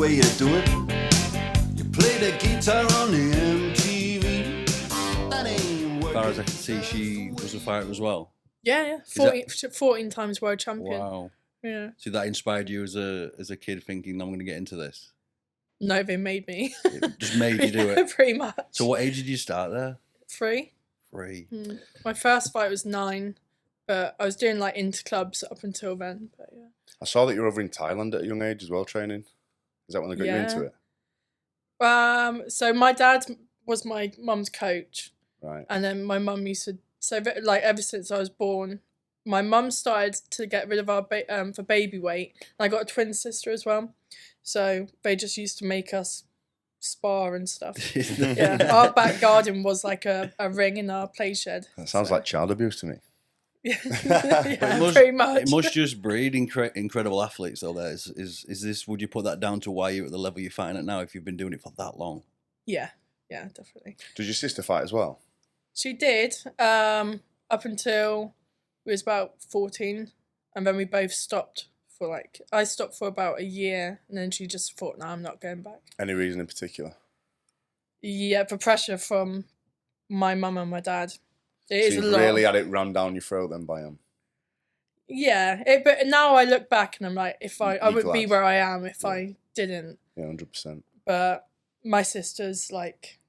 way you do it. You play the guitar on the MTV. That ain't As far as I working. can see, she was a fighter as well. Yeah. 14 times world champion. Wow. Yeah. So that inspired you as a kid, thinking I'm going to get into this. No, they made me. It just made you do it. Pretty much. So what age did you start there? 3. 3. My first fight was 9, but I was doing like interclubs up until then. But yeah. I saw that you were over in Thailand at a young age as well, training. Is that when they got you into it? So my dad was my mum's coach, Right. and then my mum used to. So like ever since I was born, my mum started to get rid of our for baby weight. And I got a twin sister as well, so they just used to make us spar and stuff. Yeah, our back garden was like a ring in our play shed. That sounds like child abuse to me. Yeah, But pretty much. It must just breed incredible athletes, though. There is this. Would you put that down to why you're at the level you're fighting at now? If you've been doing it for that long. Yeah, definitely. Did your sister fight as well? She did up until we was about 14, and then we both stopped for I stopped for about a year, and then she just thought, no, I'm not going back. Any reason in particular? Yeah, for pressure from my mum and my dad. It is So a you lot. really had it rammed down your throat then by him? Yeah, but now I look back and I'm like, I You're wouldn't be glad. where I am if Yeah. I didn't. Yeah, 100%. But my sister's like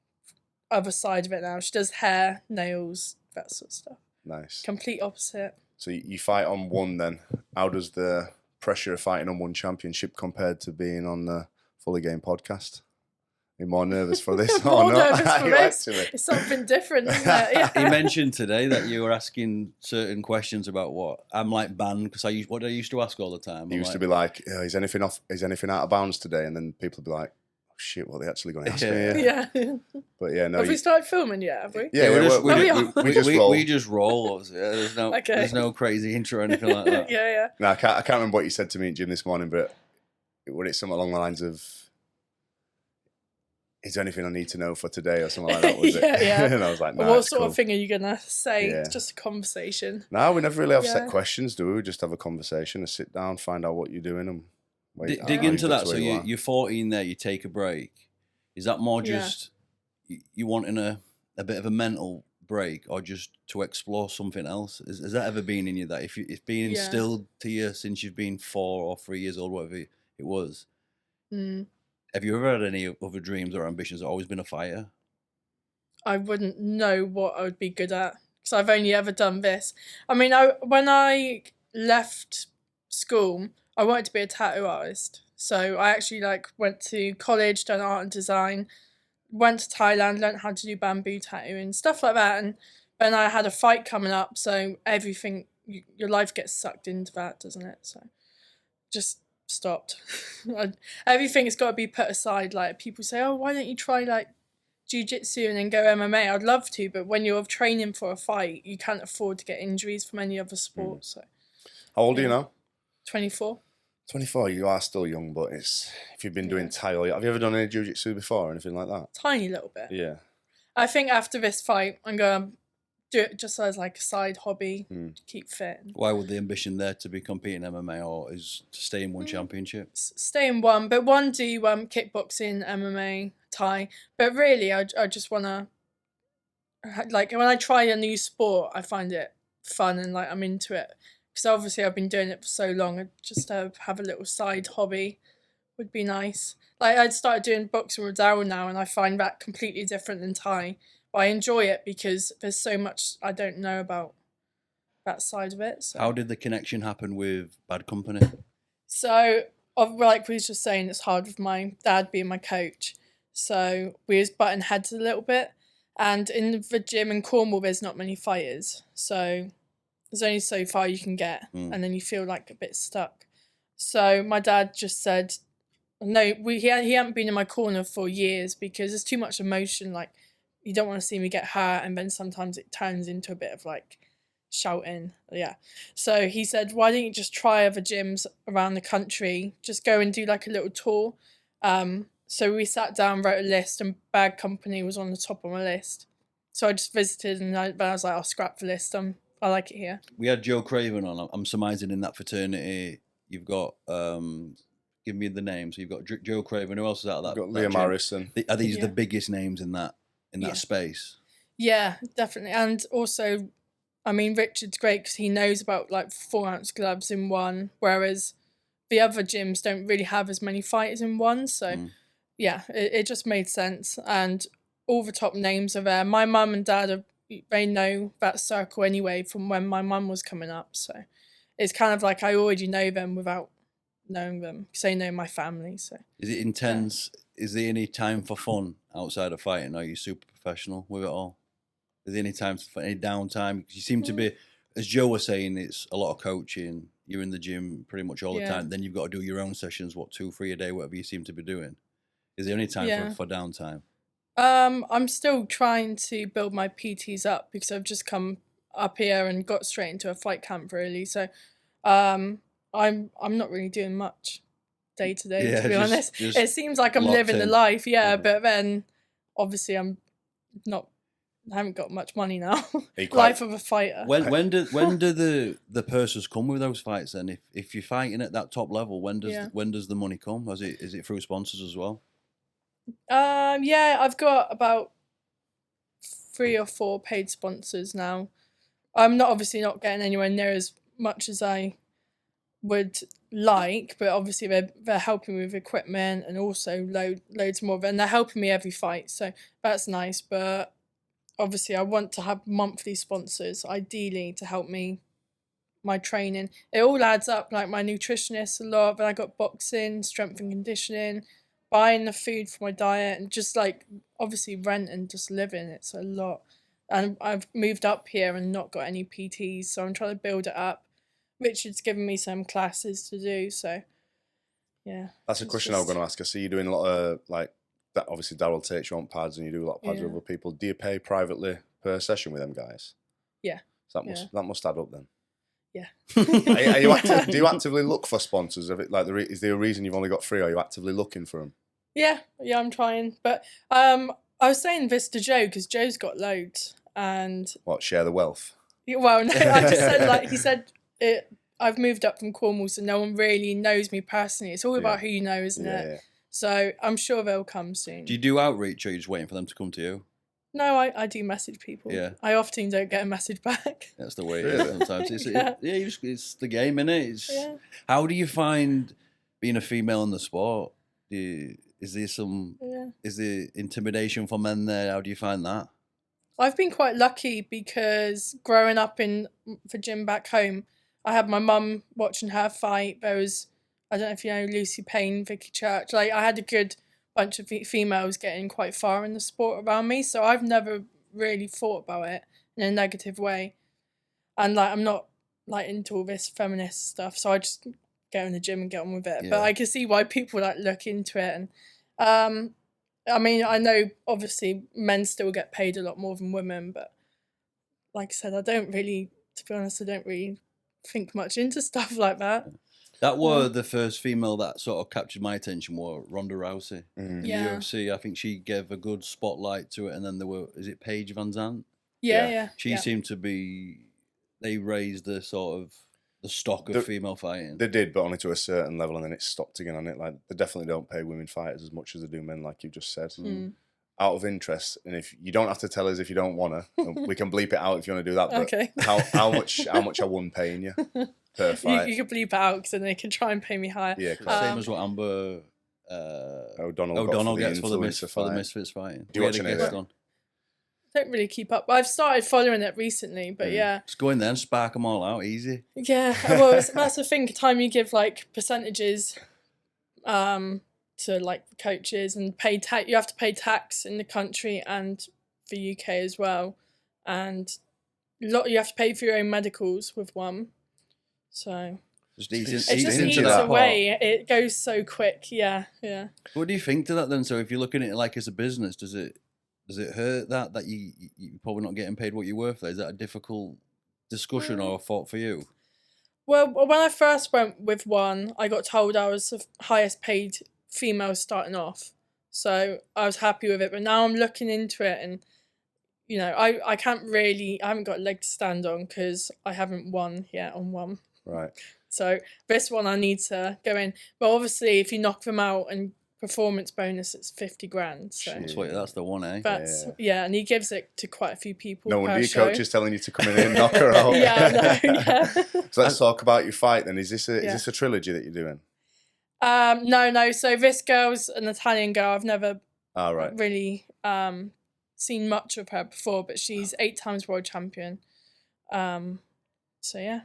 other side of it now. She does hair, nails, that sort of stuff. Nice. Complete opposite. So you fight on one then. How does the pressure of fighting on one championship compared to being on the Fully Game podcast? Are you more nervous for this More or not? nervous for You this. actually? It's something different, isn't it? Yeah. He mentioned today that you were asking certain questions about what I'm like banned because what I used to ask all the time. He used to be like, is anything out of bounds today? And then people would be like, oh shit, what are they actually going to ask me here? Yeah. But yeah, no. Have we started filming yet? Have we? Yeah, we just, we- we, we just roll. we just roll. Yeah, there's no Okay. there's no crazy intro or anything like that. Yeah. No, I can't remember what you said to me at gym this morning, but it's something along the lines of, is there anything I need to know for today or something like that, was it? Yeah. And I was like, no, What it's sort cool. of thing are you gonna say? Yeah. It's just a conversation. No, we never really have Yeah. set questions, do we? We just have a conversation, and sit down, find out what you're doing, and wait. Dig how into you got that. to So where you are. you're 14 there. You take a break. Is that more Yeah. just you wanting a bit of a mental break, or just to explore something else? Has that ever been in you that if it's been Yeah. instilled to you since you've been 4 or 3 years old, whatever it was? Mm. Have you ever had any other dreams or ambitions? Or always been a fighter? I wouldn't know what I would be good at because I've only ever done this. I mean, when I left school, I wanted to be a tattoo artist. So I actually went to college, done art and design, went to Thailand, learned how to do bamboo tattooing, stuff like that. And then I had a fight coming up, so everything, your life gets sucked into that, doesn't it? So just stopped. Everything's got to be put aside. Like people say, oh, why don't you try jiu-jitsu and then go MMA? I'd love to, but when you're training for a fight, you can't afford to get injuries from any other sport. So How old are you now? 24. 24. You are still young, but if you've been doing Thai, have you ever done any jiu-jitsu before or anything like that? Tiny little bit. Yeah. I think after this fight, I'm going to do it just as a side hobby to keep fit. Why would the ambition there to be competing MMA, or is to stay in one championship? Stay in one, but one do kickboxing, MMA, Thai. But really, I just want to, when I try a new sport, I find it fun and I'm into it. Because obviously I've been doing it for so long, and just to have a little side hobby would be nice. I'd started doing boxing with Daryl now, and I find that completely different than Thai. But I enjoy it because there's so much I don't know about that side of it. So. How did the connection happen with Bad Company? So, like we was just saying, it's hard with my dad being my coach. So we was butting heads a little bit. And in the gym in Cornwall, there's not many fighters. So there's only so far you can get. And then you feel a bit stuck. So my dad just said, no, he hadn't been in my corner for years because there's too much emotion. You don't want to see me get hurt. And then sometimes it turns into a bit of shouting. Yeah. So he said, why don't you just try other gyms around the country? Just go and do a little tour. So we sat down, wrote a list, and Bad Company was on the top of my list. So I just visited, and I was like, I'll scrap the list. I like it here. We had Joe Craven on. I'm surmising in that fraternity you've got give me the names. So you've got Joe Craven. Who else is out of that? Got that Liam gym? Harrison. Are these Yeah. the biggest names in that Yeah. space? Yeah, definitely. And also, I mean, Richard's great because he knows about like 4-ounce gloves in one, whereas the other gyms don't really have as many fighters in one. So, yeah, it just made sense. And all the top names are there. My mum and dad, they know that circle anyway from when my mum was coming up. So it's kind of like I already know them without knowing them because they know my family. So Is it intense? Is there any time for fun outside of fighting? Are you super professional with it all? Is there any time for any downtime? You seem to be, as Joe was saying, it's a lot of coaching. You're in the gym pretty much all the time. Then you've got to do your own sessions, 2-3 a day, whatever you seem to be doing. Is there any time for downtime? I'm still trying to build my PTs up because I've just come up here and got straight into a fight camp really. So I'm not really doing much day to day, to be honest. It seems like I'm living the life, but then obviously I haven't got much money now. Life of a fighter. When do the purses come with those fights then? If you're fighting at that top level, when does the money come? Is it through sponsors as well? I've got about 3 or 4 paid sponsors now. I'm obviously not getting anywhere near as much as I would like, but obviously they're helping me with equipment and also loads more of it, and they're helping me every fight, so that's nice. But obviously I want to have monthly sponsors, ideally, to help me my training. It all adds up, like my nutritionist a lot, but I got boxing, strength and conditioning, buying the food for my diet, and just like obviously rent and just living. It's a lot. And I've moved up here and not got any PTs, so I'm trying to build it up. Richard's given me some classes to do, so yeah. That's a question I was going to ask. I see you doing a lot of like that. Obviously, Daryl takes you on pads, and you do a lot of pads with other people. Do you pay privately per session with them guys? Yeah. So that must add up then. Yeah. Are you do you actively look for sponsors? Of it, like, is there a reason you've only got 3? Or are you actively looking for them? Yeah, I'm trying. But I was saying this to Joe because Joe's got loads, and share the wealth? Well, no, I just said like he said it. I've moved up from Cornwall, so no one really knows me personally. It's all about who you know, isn't it? Yeah. So I'm sure they'll come soon. Do you do outreach, or are you just waiting for them to come to you? No, I do message people. Yeah. I often don't get a message back. That's the way it is sometimes. It's the game, innit? How do you find being a female in the sport? Is there intimidation for men there? How do you find that? I've been quite lucky because growing up in the gym back home, I had my mum watching her fight. There was, I don't know if you know Lucy Payne, Vicky Church. Like I had a good bunch of females getting quite far in the sport around me, so I've never really thought about it in a negative way. And like I'm not like into all this feminist stuff, so I just go in the gym and get on with it. But I can see why people like look into it. And I mean, I know obviously men still get paid a lot more than women, but like I said, to be honest, I don't really think much into stuff like that. That were the first female that sort of captured my attention, were Ronda Rousey in the UFC. I think she gave a good spotlight to it, and then is it Paige Van Zandt? Yeah. She seemed to be. They raised the sort of the stock of female fighting. They did, but only to a certain level, and then it stopped again on it. Like they definitely don't pay women fighters as much as they do men, like you just said. Out of interest, and if you don't have to tell us if you don't want to, we can bleep it out if you want to do that. But okay. How much are one paying you per fight? You can bleep it out because then they can try and pay me higher. Yeah, same as what Amber O'Donnell gets for the Misfits fighting. Do you watch any of that? Don't really keep up. I've started following it recently, but just go in there and spark them all out, easy. Yeah, well, that's the thing. Time you give like percentages, to like coaches and pay tax. You have to pay tax in the country and the UK as well, and you have to pay for your own medicals with one. So it just eats away. It goes so quick. Yeah. What do you think to that then? So if you're looking at it like as a business, does it hurt that you're probably not getting paid what you're worth? Is that a difficult discussion or a thought for you? Well, when I first went with one, I got told I was the highest paid female starting off, so I was happy with it. But now I'm looking into it, and you know, I haven't got a leg to stand on because I haven't won yet on one. Right. So this one I need to go in. But obviously, if you knock them out and performance bonus, it's 50 grand. So That's the one, eh? that's and he gives it to quite a few people. No wonder your show. coach is telling you to come in and knock her out. Yeah, I know, yeah. So let's talk about your fight then. Is this a trilogy that you're doing? No. So this girl's an Italian girl. I've never really seen much of her before, but she's 8 times world champion. So yeah.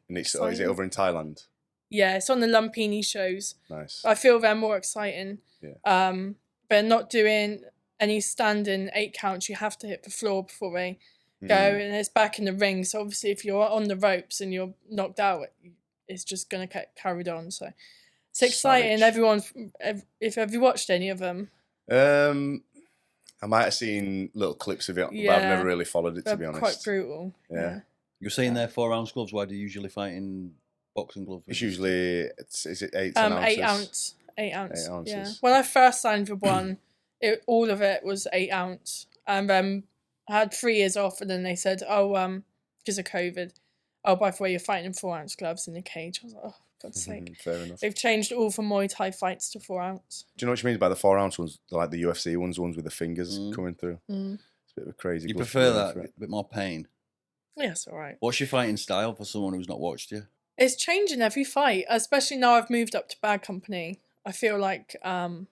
And is it over in Thailand? Yeah, it's on the Lumpeeni shows. Nice. I feel they're more exciting. Yeah. But not doing any standing 8 counts. You have to hit the floor before they go, and it's back in the ring. So obviously, if you're on the ropes and you're knocked out, it's just gonna get carried on. So it's exciting. Have you watched any of them? I might have seen little clips of it, but I've never really followed it, to be honest. Quite brutal. Yeah. You're saying they're 4-ounce gloves. Why do you usually fight in boxing gloves? It's usually, is it 8 ounces? 8 ounce. 8 ounces. Yeah. When I first signed for one, all of it was 8 ounce. And then I had 3 years off, and then they said, because of COVID, by the way, you're fighting in 4-ounce gloves in a cage. I was like, oh, God's sake. Fair enough. They've changed all for Muay Thai fights to 4 ounce. Do you know what you mean by the 4-ounce ones? Like the UFC ones with the fingers coming through. It's a bit of a crazy. You prefer that? A bit more pain? Yeah, it's all right. What's your fighting style for someone who's not watched you? It's changing every fight, especially now I've moved up to Bad Company. I feel like, everyone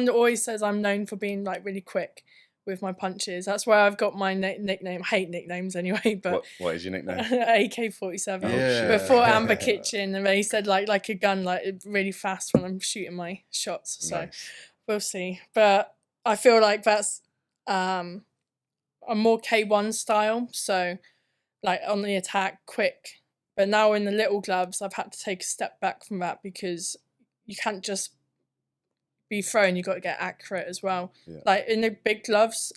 always says I'm known for being like really quick with my punches. That's where I've got my nickname. I hate nicknames anyway, but what is your nickname? AK-47. Yeah. Before Amber Kitchen, and they said like a gun, like really fast when I'm shooting my shots. So we'll see. But I feel like that's a more K1 style, so like on the attack, quick. But now in the little gloves, I've had to take a step back from that because you can't just be thrown, you've got to get accurate as well. Yeah. Like in the big gloves,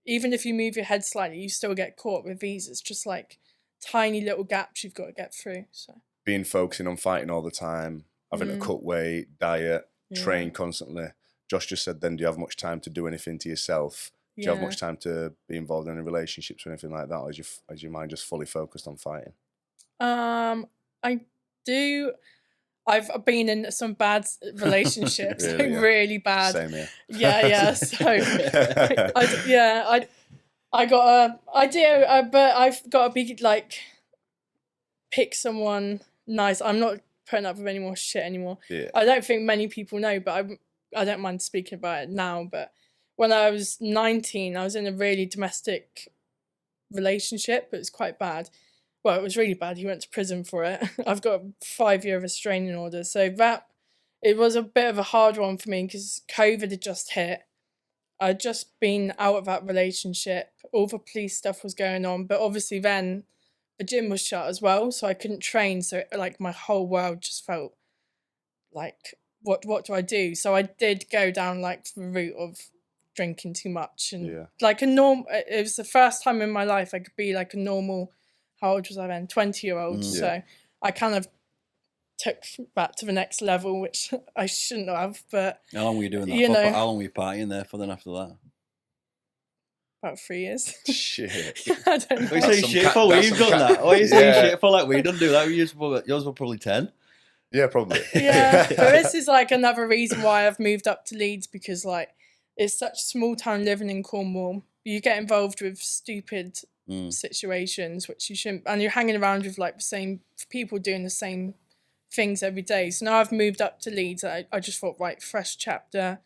even if you move your head slightly, you still get caught. With these, it's just like tiny little gaps you've got to get through. So focusing on fighting all the time, having to cut weight, diet, train constantly. Josh just said then, do you have much time to do anything to yourself? Do you have much time to be involved in any relationships or anything like that? Or is your mind just fully focused on fighting? I do. I've been in some bad relationships, really bad. Same here. Yeah. So, I got a idea, but I've got to be like, pick someone nice. I'm not putting up with any more shit anymore. Yeah. I don't think many people know, but I don't mind speaking about it now. But when I was 19, I was in a really domestic relationship. It was quite bad. Well, it was really bad. He went to prison for it. I've got a 5-year restraining order. So it was a bit of a hard one for me because COVID had just hit. I'd just been out of that relationship. All the police stuff was going on. But obviously then the gym was shut as well. So I couldn't train. So like my whole world just felt like, what do I do? So I did go down like the route of drinking too much. And like it was the first time in my life I could be like a normal, how old was I then? 20-year-old. So I kind of took that to the next level, which I shouldn't have. But how long were you doing that? How long were you partying there for then after that? About 3 years. Shit. I don't know. What are you saying shit for? We've done that. What are you saying shit for? Like we don't do that. Yours were probably 10. Yeah, probably. Yeah, but this is like another reason why I've moved up to Leeds, because like it's such a small town living in Cornwall. You get involved with stupid situations which you shouldn't, and you're hanging around with like the same people doing the same things every day. So now I've moved up to Leeds. I just thought, right, fresh chapter.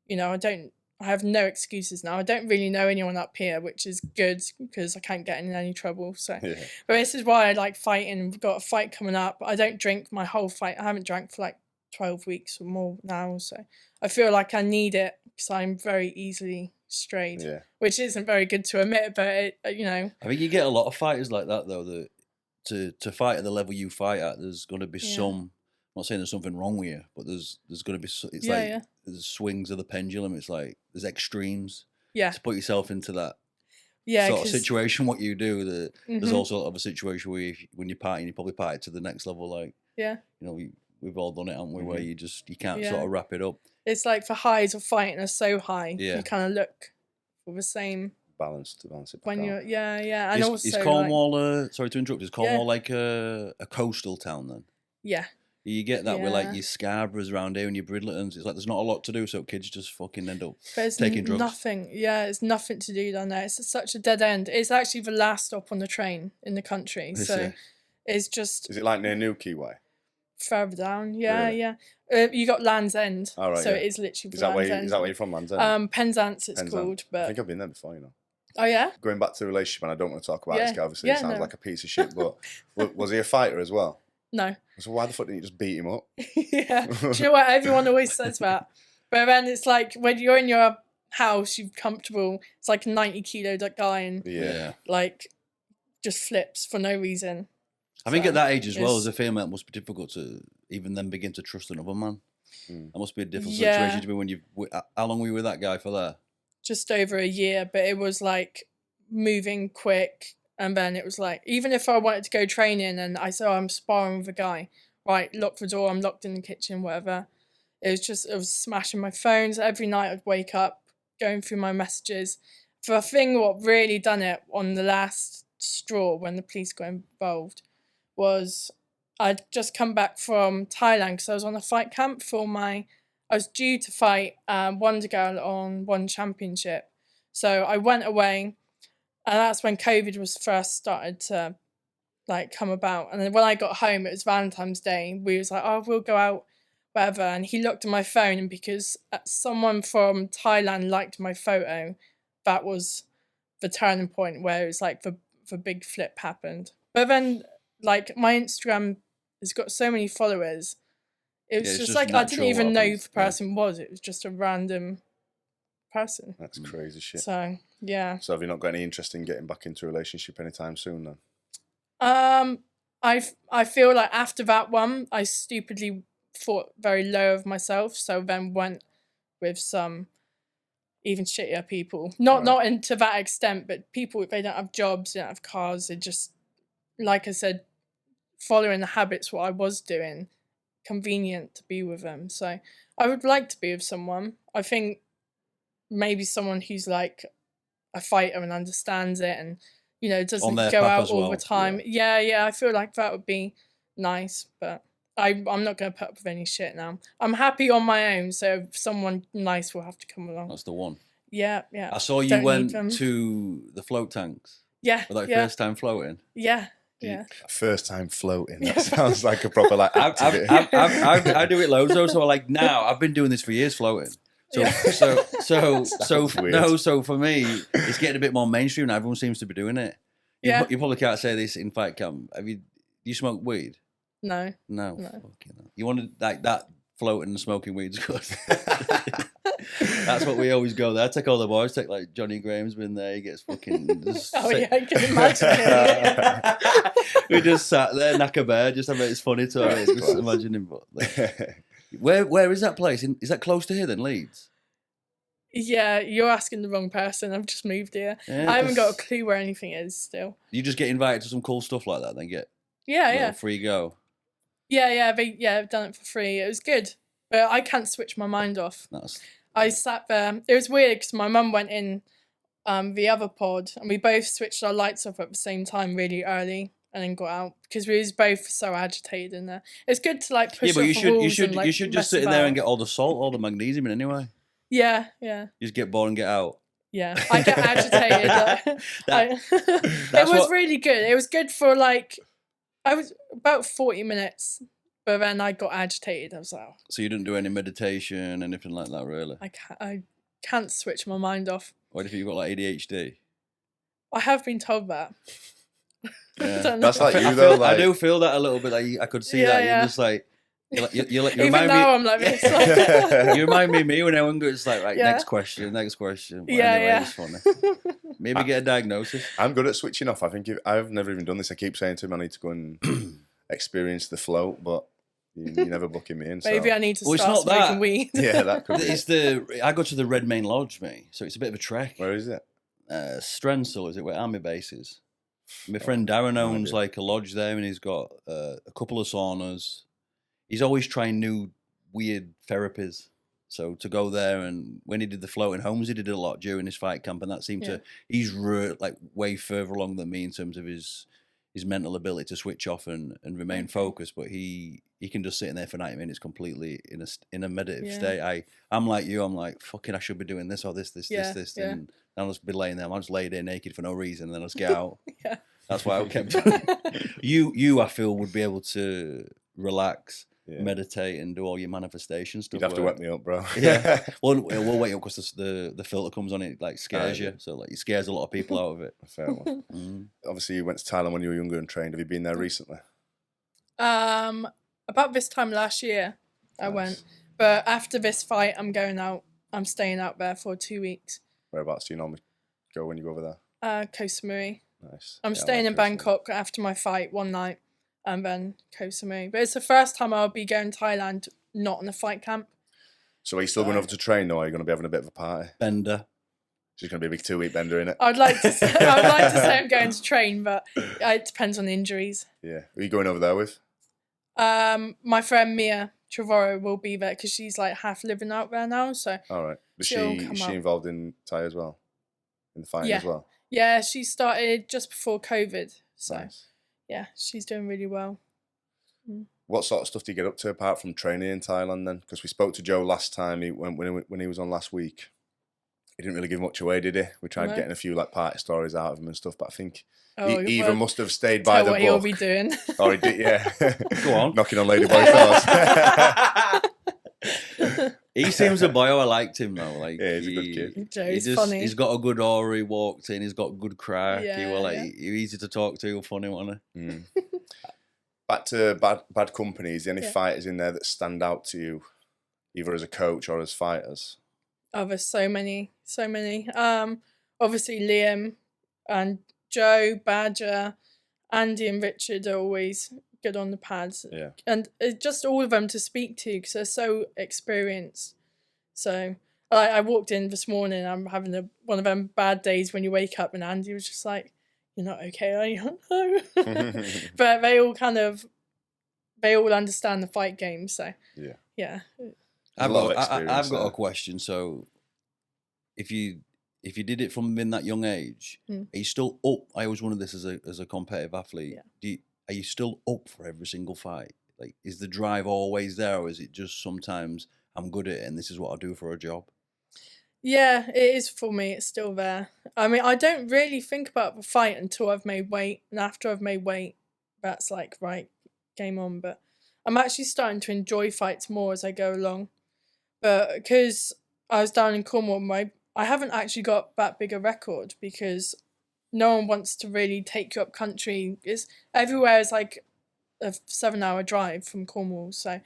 I have no excuses now. I don't really know anyone up here, which is good because I can't get in any trouble. So, but this is why I like fighting. We've got a fight coming up. I don't drink my whole fight. I haven't drank for like 12 weeks or more now. So I feel like I need it because I'm very easily strayed, which isn't very good to admit, but I think you get a lot of fighters like that though, that to fight at the level you fight at, there's going to be some, I'm not saying there's something wrong with you, but there's going to be, there's swings of the pendulum. It's like there's extremes to put yourself into that sort of situation. What you do, there's also of a situation where when you're partying, you probably party to the next level. Like we've all done it, haven't we? Where you can't sort of wrap it up. It's like the highs of fighting are so high. You kind of look for the same. balance it back when out. you're and Is also Cornwall sorry to interrupt, is Cornwall Yeah. like a coastal town then? yeah. You get that with like Yeah. your Scarboroughs around here and your Bridletons. It's like there's not a lot to do, so kids just fucking end up There's taking drugs. nothing. Yeah, it's nothing to do down there. It's such a dead end. It's actually the last stop on the train in the country. Is So it? it's just Is it like near Newquay Way? further down. Yeah, Really? yeah. You got Land's End. Oh, right, so yeah. it is literally Is the that where Land's End. is that where you're from, Land's End? Penzance it's Penzance. called. I But think I've been there before, you know. oh yeah? Going back to the relationship, and I don't want to talk about Yeah. this guy, obviously, Yeah, he sounds no. like a piece of shit, but was he a fighter as well? No. So why the fuck didn't you just beat him up? Yeah. Do you know what? Everyone always says that. But then it's like when you're in your house, you're comfortable. It's like a 90-kilo guy and Yeah. like just flips for no reason. I think So at that age as well, it's- as a female, it must be difficult to even then begin to trust another man. Mm. That must be a difficult Yeah. situation to be when you. How long were you with that guy for there? Just over a year, but it was like moving quick. And then it was like, even if I wanted to go training and I said, oh, I'm sparring with a guy, right, lock the door, I'm locked in the kitchen, whatever. It was smashing my phones. Every night I'd wake up, going through my messages. For a thing, what really done it on the last straw when the police got involved was I'd just come back from Thailand because I was on a fight camp I was due to fight Wonder Girl on One Championship. So I went away, and that's when COVID was first started to like come about. And then when I got home, it was Valentine's Day. We was like, oh, we'll go out, whatever. And he looked at my phone, and because someone from Thailand liked my photo, that was the turning point where it was like the big flip happened. But then, like, my Instagram has got so many followers. It was Yeah, it's just just like I didn't natural even what know who happens, the person was. It was just a random person. That's crazy shit. So yeah. So have you not got any interest in getting back into a relationship anytime soon then? I feel like after that one, I stupidly thought very low of myself. So then went with some even shittier people. Not into that extent, but people, they don't have jobs, they don't have cars. They just, like I said, following the habits what I was doing, convenient to be with them. So I would like to be with someone. I think maybe someone who's like a fighter and understands it and, you know, doesn't their go path out as all well, the time. Yeah, I feel like that would be nice, but I'm not going to put up with any shit now. I'm happy on my own, so someone nice will have to come along. That's the one. Yeah. I saw you Don't need went them. to the float tanks. Yeah, For like yeah, first time floating. yeah, yeah. First time floating. That sounds like a proper like activity. I do it loads though. So like now I've been doing this for years floating. So Yeah. so weird. no. So for me, it's getting a bit more mainstream now. Everyone seems to be doing it. Yeah. You probably can't say this in fight camp. Do you smoke weed? No. No. No. Fucking hell. You wanted like that floating and smoking weed's good. That's what we always go there. I take all the boys. Take like Johnny Graham's been there. He gets fucking. Oh yeah, I can imagine. We just sat there, knacker bear. Just having it's funny to us. Just imagine him. But like, where is that place? Is that close to here then, Leeds? Yeah, you're asking the wrong person. I've just moved here. Yeah, I haven't got a it's- clue where anything is still. You just get invited to some cool stuff like that, then get Yeah, a little yeah. free go. Yeah, I've done it for free. It was good. But I can't switch my mind off. That's I sat there. It was weird because my mum went in the other pod and we both switched our lights off at the same time really early and then got out because we was both so agitated in there. It's good to like push yeah, but off you the should walls and, like, you should just mess sit in there and about. get all the salt, all the magnesium in anyway. Yeah. You just get bored and get out. Yeah, I get agitated. It That's was what- really good. It was good for like, I was about 40 minutes, but then I got agitated. I was like, oh, So you didn't do any meditation, anything like that, really? I can't switch my mind off. What if you've got like ADHD? I have been told that. Yeah. Don't That's know. like I you feel- though. I Like, do feel that a little bit. Like I could see Yeah, that. yeah. You're just like, you Even remind now me. I'm like this. You remind me of me when everyone goes like, right, Yeah. next question. But Yeah, anyway, yeah. it's funny. Maybe get a diagnosis. I'm good at switching off. I think I've never even done this. I keep saying to him I need to go and experience the float, but you're never booking me in. So. Maybe I need to Well, it's start not that. smoking weed. Yeah, that could be. I go to the Red Main Lodge, mate. So it's a bit of a trek. Where is it? Strensel, is it where Army Base is? My friend Darren no owns idea. like a lodge there, and he's got a couple of saunas. He's always trying new weird therapies. So to go there, and when he did the floating homes, he did a lot during his fight camp, and that seemed to, he's like way further along than me in terms of his mental ability to switch off and remain focused. But he can just sit in there for 90 minutes completely in a meditative state. I'm like you, I'm like, fucking, I should be doing this or this, and I'll just be laying there. I'll just lay there naked for no reason, and then I'll just get out. That's why I kept you I feel would be able to relax, meditate, and do all your manifestation stuff. You'd have to wake me up, bro. Yeah. Well, we'll wake up because the filter comes on, it like scares you. So like it scares a lot of people out of it. Fair one. Obviously, you went to Thailand when you were younger and trained. Have you been there recently? About this time last year, I went. But after this fight, I'm going out. I'm staying out there for 2 weeks. Whereabouts do you normally go when you go over there? Koh Samui. Nice. I'm staying in Bangkok after my fight one night, and then Koh Samui. But it's the first time I'll be going to Thailand, not on a fight camp. So are you still going over to train, or are you going to be having a bit of a party? Bender. It's just going to be a big 2-week bender, innit? I'd like to say I'm going to train, but it depends on injuries. Yeah. Who are you going over there with? My friend Mia Trevorrow will be there because she's like half living out there now. So. All right. Is she involved in Thai as well? In the fighting as well? Yeah, she started just before COVID. So, yeah, she's doing really well. What sort of stuff do you get up to apart from training in Thailand then? Because we spoke to Joe last time, when he was on last week. He didn't really give much away, did he? We tried getting a few like party stories out of him and stuff, but I think he either must have stayed by the book. He'll be doing. Or he did, yeah. Go on. Knocking on ladyboy doors. He seems a boy. I liked him though. Like, yeah, he's a good kid. Joe's funny. He's got a good aura. He walked in. He's got good crack. He was easy to talk to. Funny, wasn't he? Back to Bad Company. Is there any fighters in there that stand out to you, either as a coach or as fighters? Oh, there's so many. Obviously Liam and Joe, Badger, Andy and Richard are always good on the pads. Yeah. And it's just all of them to speak to because they're so experienced. So I walked in this morning, I'm having one of them bad days when you wake up and Andy was just like, "You're not okay, are you?" No. But they all understand the fight game, so yeah. I've got a question. So if you did it from in that young age, are you still up? I always wondered this as a competitive athlete. Are you still up for every single fight? Like, is the drive always there, or is it just sometimes I'm good at it and this is what I do for a job? Yeah, it is for me. It's still there. I mean, I don't really think about the fight until I've made weight, and after I've made weight, that's like, right, game on. But I'm actually starting to enjoy fights more as I go along. But because I was down in Cornwall, I haven't actually got that big a record because no one wants to really take you up country. Everywhere is like a 7-hour drive from Cornwall. So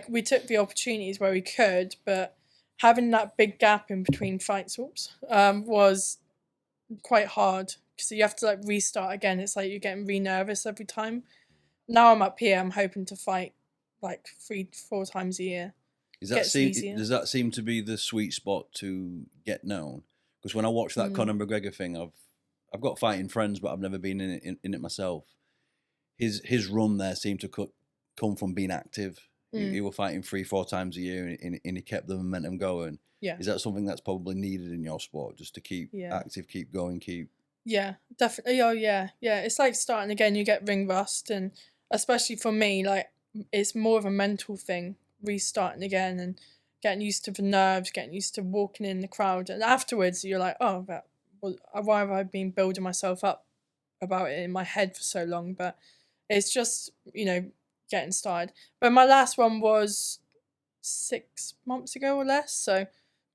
we took the opportunities where we could, but having that big gap in between fights was quite hard because you have to like restart again. It's like you're getting re-nervous every time. Now I'm up here, I'm hoping to fight like 3-4 times a year. Does that seem to be the sweet spot to get known? Because when I watch that Conor McGregor thing, I've got fighting friends, but I've never been in it myself. His run there seemed to come from being active. He were fighting 3-4 times a year, and he kept the momentum going. Yeah. Is that something that's probably needed in your sport, just to keep active, keep going, Yeah, definitely. Oh yeah. It's like starting again. You get ring rust, and especially for me, like it's more of a mental thing. Restarting again and getting used to the nerves, getting used to walking in the crowd, and afterwards you're like, oh, why have I been building myself up about it in my head for so long? But it's just getting started. But my last one was 6 months ago or less, so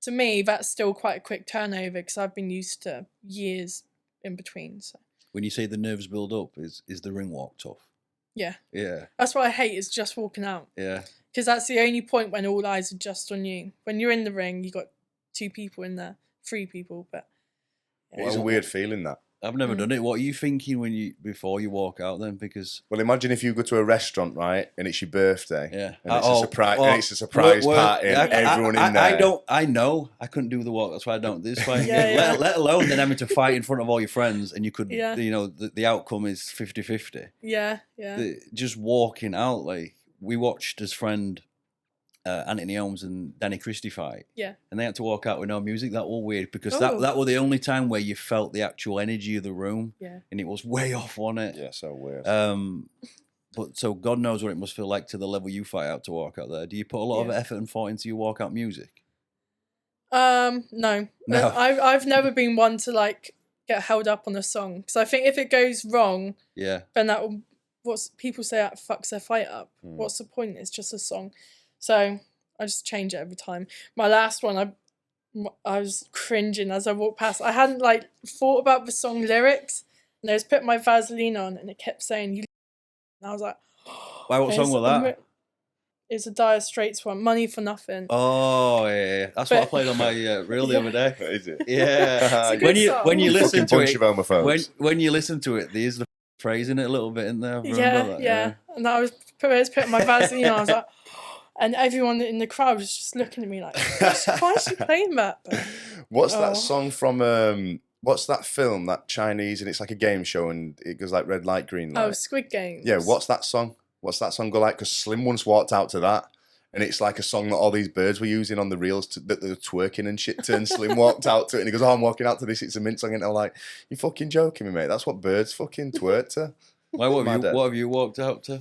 to me that's still quite a quick turnover because I've been used to years in between. So when you say the nerves build up, is the ring walk tough? Yeah. That's what I hate, is just walking out. Yeah. Because that's the only point when all eyes are just on you. When you're in the ring, you got 2 people in there, 3 people. But it's a weird feeling, that. I've never done it. What are you thinking before you walk out then? Because imagine if you go to a restaurant, right, and it's your birthday, and it's a surprise party, and everyone in there. I know I couldn't do the walk. That's why I don't. This fight, let alone then having to fight in front of all your friends, and you could, the outcome is 50-50. Yeah. Just walking out, like we watched his friend Anthony Holmes and Danny Christie fight. Yeah. And they had to walk out with no music. That was weird because Oh. that was the only time where you felt the actual energy of the room. Yeah. And it was way off, wasn't it? Yeah, so weird. But so God knows what it must feel like to the level you fight out to walk out there. Do you put a lot of Yeah. effort and thought into your walkout music? No. No. I've never been one to like get held up on a song because I think if it goes wrong, Yeah. then that will, what's people say that fucks their fight up. What's the point? It's just a song. So I just change it every time. My last one, I was cringing as I walked past. I hadn't like thought about the song lyrics, and I was putting my Vaseline on, and it kept saying "you," and I was like, Why? What song was that? It's a Dire Straits one, "Money for Nothing." Oh yeah, that's what I played on my reel the other day. Is it? Yeah, It's a good song. when you listen to bunch it, of homophobes. when you listen to it, there's the phrase in it a little bit in there. Remember that? Yeah. And I was putting my Vaseline on. I was like, and everyone in the crowd was just looking at me like, why is she playing that? But, What's that song from? What's that film? That Chinese, and it's like a game show, and it goes like red light, green light. oh, Squid Games. Yeah, what's that song? What's that song go like? Because Slim once walked out to that, and it's like a song that all these birds were using on the reels that they're twerking and shit to, and Slim walked out to it, and he goes, "Oh, I'm walking out to this. It's a mint song," and I'm like, "You fucking joking me, mate? That's what birds fucking twerk to." Why? What have you walked out to?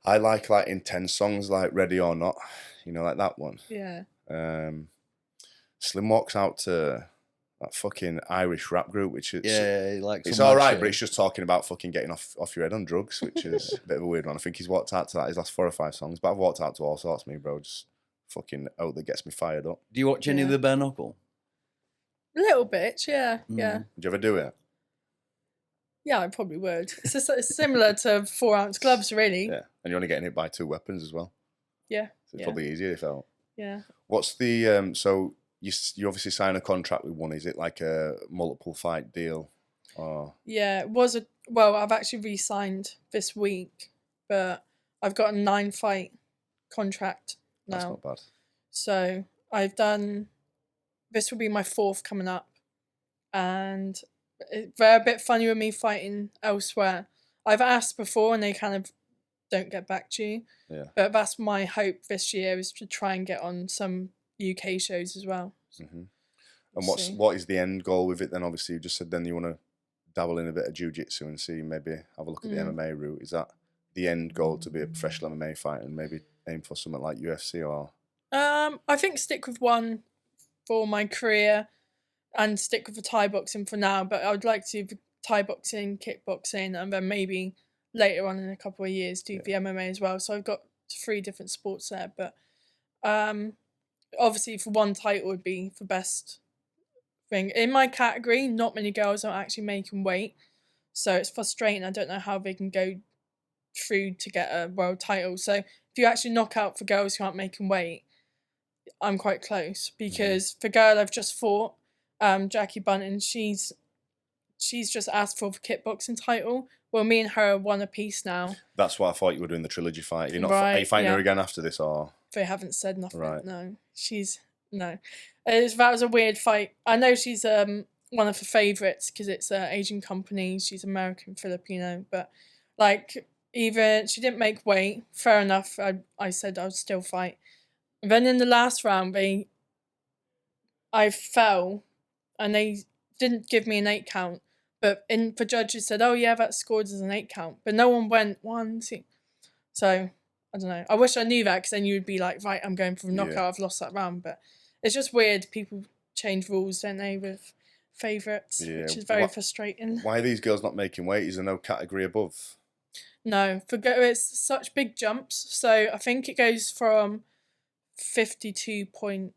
I like intense songs like Ready or Not, you know, like that one. Yeah. Slim walks out to that fucking Irish rap group, which is Yeah, he likes. it's all right, but it's just talking about fucking getting off your head on drugs, which is a bit of a weird one. I think he's walked out to that his last 4 or 5 songs, but I've walked out to all sorts, me bro. Just fucking that gets me fired up. Do you watch any of the bare knuckle? A little bit, yeah. Yeah. Would you ever do it? Yeah, I probably would. It's just it's similar to 4-ounce gloves, really. Yeah, and you're only getting hit by 2 weapons as well. Yeah. So it's probably easier if felt. Yeah. What's the so you obviously sign a contract with one? Is it like a multiple fight deal? Or Yeah, it was I've actually re-signed this week, but I've got a 9-fight contract now. that's not bad. So this will be my 4th coming up, and they're a bit funny with me fighting elsewhere. I've asked before and they kind of don't get back to you. Yeah. But that's my hope this year, is to try and get on some UK shows as well. Mm-hmm. And what is the end goal with it then? Obviously, you just said then you want to dabble in a bit of jiu-jitsu and see, maybe have a look at the MMA route. Is that the end goal, to be a professional MMA fighter and maybe aim for something like UFC or? I think stick with one for my career and stick with the Thai boxing for now, but I would like to do Thai boxing, kickboxing, and then maybe later on in a couple of years do the MMA as well. So I've got 3 different sports there, but obviously for one title would be for best thing. In my category, not many girls are actually making weight, so it's frustrating. I don't know how they can go through to get a world title. So if you actually knock out for girls who aren't making weight, I'm quite close, because the girl I've just fought, Jackie Bunton, she's just asked for the kickboxing title. Well, me and her are one apiece now. That's why I thought you were doing the trilogy fight. You're not. Right, Are you fighting yeah. her again after this, or? They haven't said nothing. Right. No, no. That was a weird fight. I know she's one of the favourites because it's an Asian company. She's American Filipino, but like, even she didn't make weight. Fair enough. I said I would still fight. And then in the last round, I fell, and they didn't give me an 8 count. But the judges said, "Oh yeah, that's scored as an 8 count." But no one went 1, 2. So I don't know. I wish I knew that, because then you would be like, right, I'm going for a knockout. Yeah. I've lost that round. But it's just weird. People change rules, don't they, with favourites, which is very frustrating. Why are these girls not making weight? Is there no category above? No, it's such big jumps. So I think it goes from 52.5,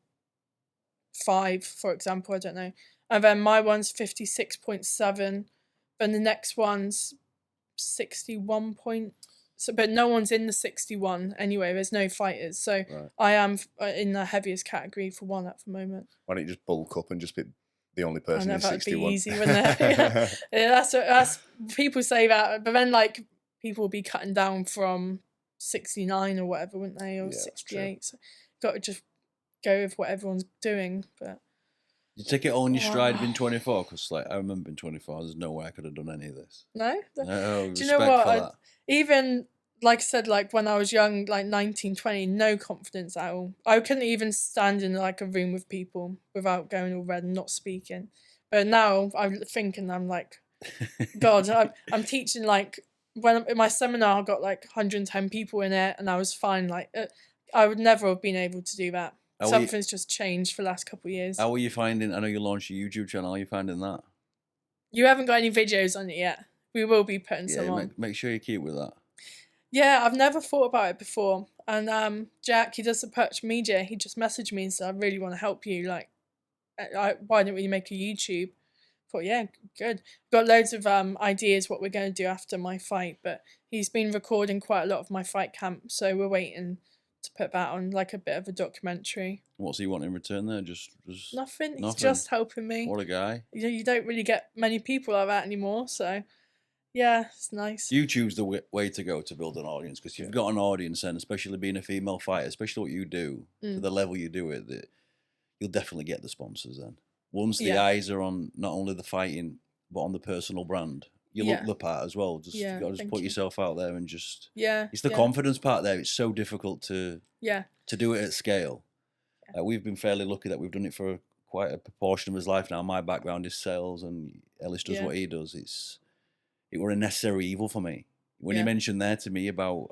for example, I don't know. And then my one's 56.7. Then the next one's 61 point. So, but no one's in the 61 anyway. There's no fighters. So Right. I am in the heaviest category for one at the moment. Why don't you just bulk up and just be the only I person know in that'd 61? be easy, wouldn't it? Yeah, that's people say that, but then like people will be cutting down from 69 or whatever, wouldn't they, or Yeah, that's 68? So got to just go with what everyone's doing. But You take it all in your stride being 24, because like I remember being 24, there's no way I could have done any of this. no, No, do you know respect what? for that. Even like I said, like when I was young, like 19, 20, no confidence at all. I couldn't even stand in like a room with people without going all red and not speaking. But now I'm thinking, I'm like, God, I'm teaching like when in my seminar I got like 110 people in it, and I was fine. Like I would never have been able to do that. Something's just changed for the last couple of years. How are you finding? I know you launched your YouTube channel. How are you finding that? You haven't got any videos on it yet. We will be putting some on. Make sure you keep with that. Yeah, I've never thought about it before. And Jack, he does the Perch Media. He just messaged me and said, "I really want to help you. Like, why don't we make a YouTube?" I thought, yeah, good. Got loads of ideas what we're going to do after my fight, but he's been recording quite a lot of my fight camp, so we're waiting to put that on like a bit of a documentary. What's he want in return there? Just nothing. He's just helping me. What a guy. You don't really get many people like that anymore, so yeah, it's nice. YouTube's the way to go to build an audience, because you've got an audience, and especially being a female fighter, especially what you do, to the level you do it, that you'll definitely get the sponsors then. Once the eyes are on not only the fighting, but on the personal brand, you look the part as well. Just you got to just put yourself out there and just it's the confidence part there. It's so difficult to do it at scale. We've been fairly lucky that we've done it for quite a proportion of his life now. My background is sales, and Ellis does what he does. It were a necessary evil for me. When you mentioned there to me about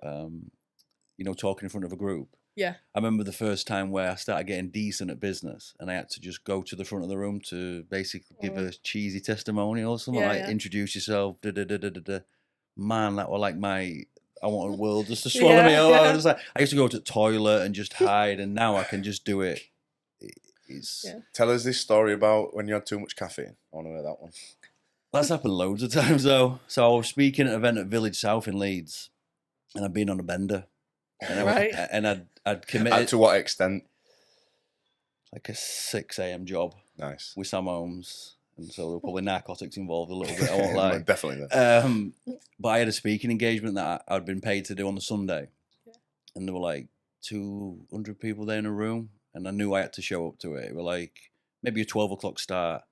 talking in front of a group. Yeah. I remember the first time where I started getting decent at business, and I had to just go to the front of the room to basically give a cheesy testimonial or something, introduce yourself, Man, that were like I want the world just to swallow me up. I used to go to the toilet and just hide, and now I can just do it. Tell us this story about when you had too much caffeine. I want to hear that one. That's happened loads of times though. So I was speaking at an event at Village South in Leeds, and I'd been on a bender. And I'd committed. To what extent? Like a 6 a.m. job. Nice. With Sam Holmes. And so there were probably narcotics involved a little bit, I won't lie. Definitely. But I had a speaking engagement that I'd been paid to do on the Sunday. Yeah. And there were like 200 people there in a room, and I knew I had to show up to it. It were like maybe a 12 o'clock start.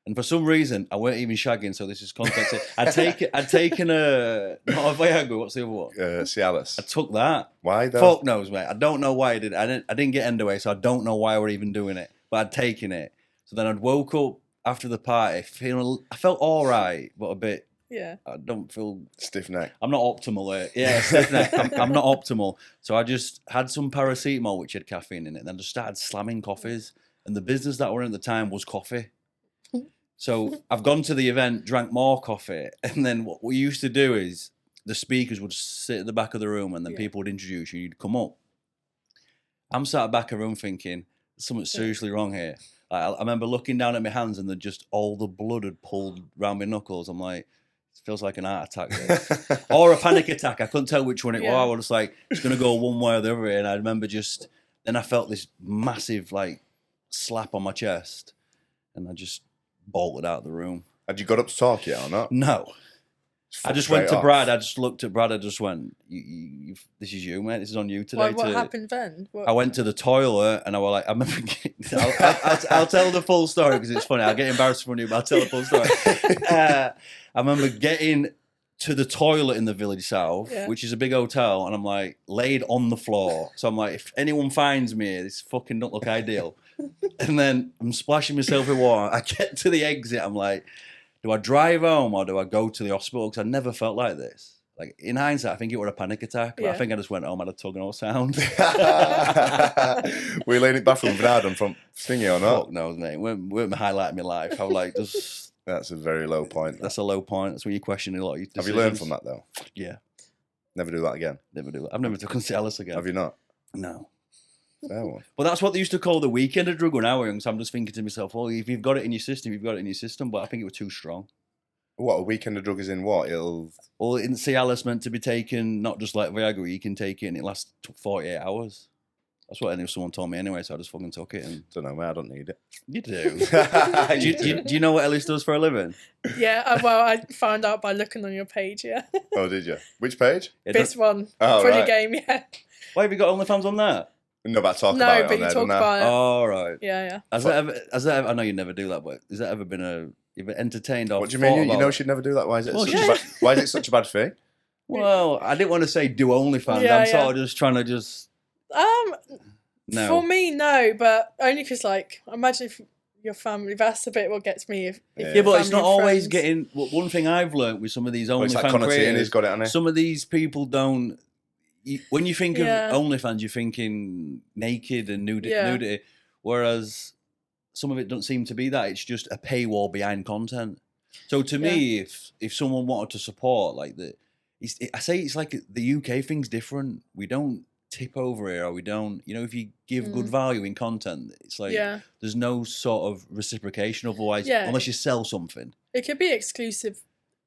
And for some reason, I weren't even shagging, so this is context. I'd taken not a Viagra, what's the other one? Cialis. I took that. Why though? Fuck knows, mate. I don't know why I did. I didn't get endaway, so I don't know why I were even doing it. But I'd taken it. So then I'd woke up after the party, I felt all right, but a bit. Yeah. I don't feel stiff neck. I'm not optimal. Yeah, stiff neck. I'm not optimal. So I just had some paracetamol, which had caffeine in it, and then just started slamming coffees. And the business that we're in at the time was coffee. So I've gone to the event, drank more coffee, and then what we used to do is the speakers would sit at the back of the room, and then people would introduce you, you'd come up. I'm sat at the back of the room thinking, there's something seriously wrong here. I remember looking down at my hands, and just all the blood had pulled round my knuckles. I'm like, it feels like an heart attack. This. Or a panic attack. I couldn't tell which one it was. I was like, it's going to go one way or the other. And I remember then I felt this massive slap on my chest, and I just bolted out of the room. Had you got up to talk yet or not? No. I just went to Brad. I just looked at Brad. I just went, this is you, mate. This is on you today. What happened then? I went to the toilet, and I was like, I'll tell the full story because it's funny. I'll get embarrassed from you, but I'll tell the full story. I remember getting to the toilet in the Village South, which is a big hotel, and I'm like laid on the floor. So I'm like, if anyone finds me, this fucking don't look ideal. And then I'm splashing myself with water. I get to the exit. I'm like, do I drive home or do I go to the hospital? Because I never felt like this. Like in hindsight, I think it was a panic attack. But I think I just went home, had a tug and all sound. Were you laying it back from Brad and from Stingy or not? Fuck knows, mate. Weren't highlighting my life. I was like, that's a very low point. That's a low point. That's when you question a lot of your decisions. Have you learned from that though? Yeah. Never do that again? Never do that. I've never taken Cialis again. Have you not? No. Fair one. But that's what they used to call the weekender drug when I was young. So I'm just thinking to myself, well, if you've got it in your system, you've got it in your system. But I think it was too strong. What, a weekender drug is in what? Well, in Cialis meant to be taken, not just like Viagra, you can take it and it lasts 48 hours. That's what someone told me anyway, so I just fucking took it. And don't know, man, I don't need it. You do. do you know what Ellis does for a living? Yeah, well, I found out by looking on your page, yeah. Oh, did you? Which page? This one. Oh, Pretty right. game, yeah. Why have you got OnlyFans on that? No, but I talk about it. No, but you talk about it. Oh, right. Yeah. Has that ever, I know you never do that, but has that ever been you've been entertained or what do you mean? You know she'd never do that. Why is it such a bad thing? Well, I didn't want to say do OnlyFans. Yeah, I'm sort yeah. of just trying to just no. For me, no, but only because, like, imagine if your family, that's a bit what gets me. If Yeah, your but it's family not and always friends- getting. One thing I've learned with some of these It's like OnlyFans Conor Tierney's creators, got it, hasn't he? some of these people don't. When you think Yeah. of OnlyFans, you're thinking naked and Yeah. nudity, whereas some of it doesn't seem to be that. It's just a paywall behind content. So to me, if someone wanted to support like the, I say it's like the UK thing's different. We don't tip over here, or we don't. You know, if you give good value in content, it's like there's no sort of reciprocation otherwise, unless you sell something. It could be exclusive.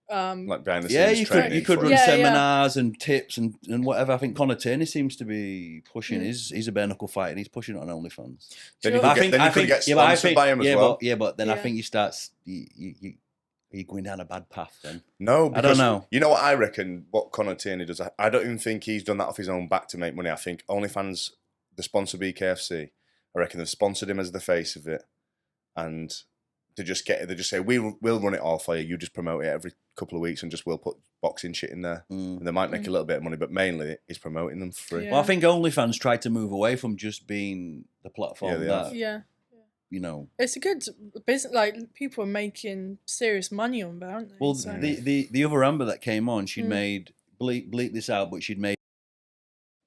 Like behind the Yeah, scenes you training could run footage. seminars and tips and whatever. I think Conor Tierney seems to be pushing. He's a bare knuckle fighter. And he's pushing it on OnlyFans. Then you could get sponsored by him as well. But then I think you start you're going down a bad path. Then no, I don't know. You know what I reckon? What Conor Tierney does, I don't even think he's done that off his own back to make money. I think OnlyFans, the sponsor BKFC, I reckon they've sponsored him as the face of it, and they just say we'll run it all for you. You just promote it every couple of weeks, and we'll put boxing shit in there, and they might make a little bit of money, but mainly he's promoting them for free. Yeah. Well, I think OnlyFans tried to move away from just being the platform that you know. It's a good business. Like, people are making serious money on that, aren't they? Well, So- the other Amber that came on, she'd made bleep this out, but she'd made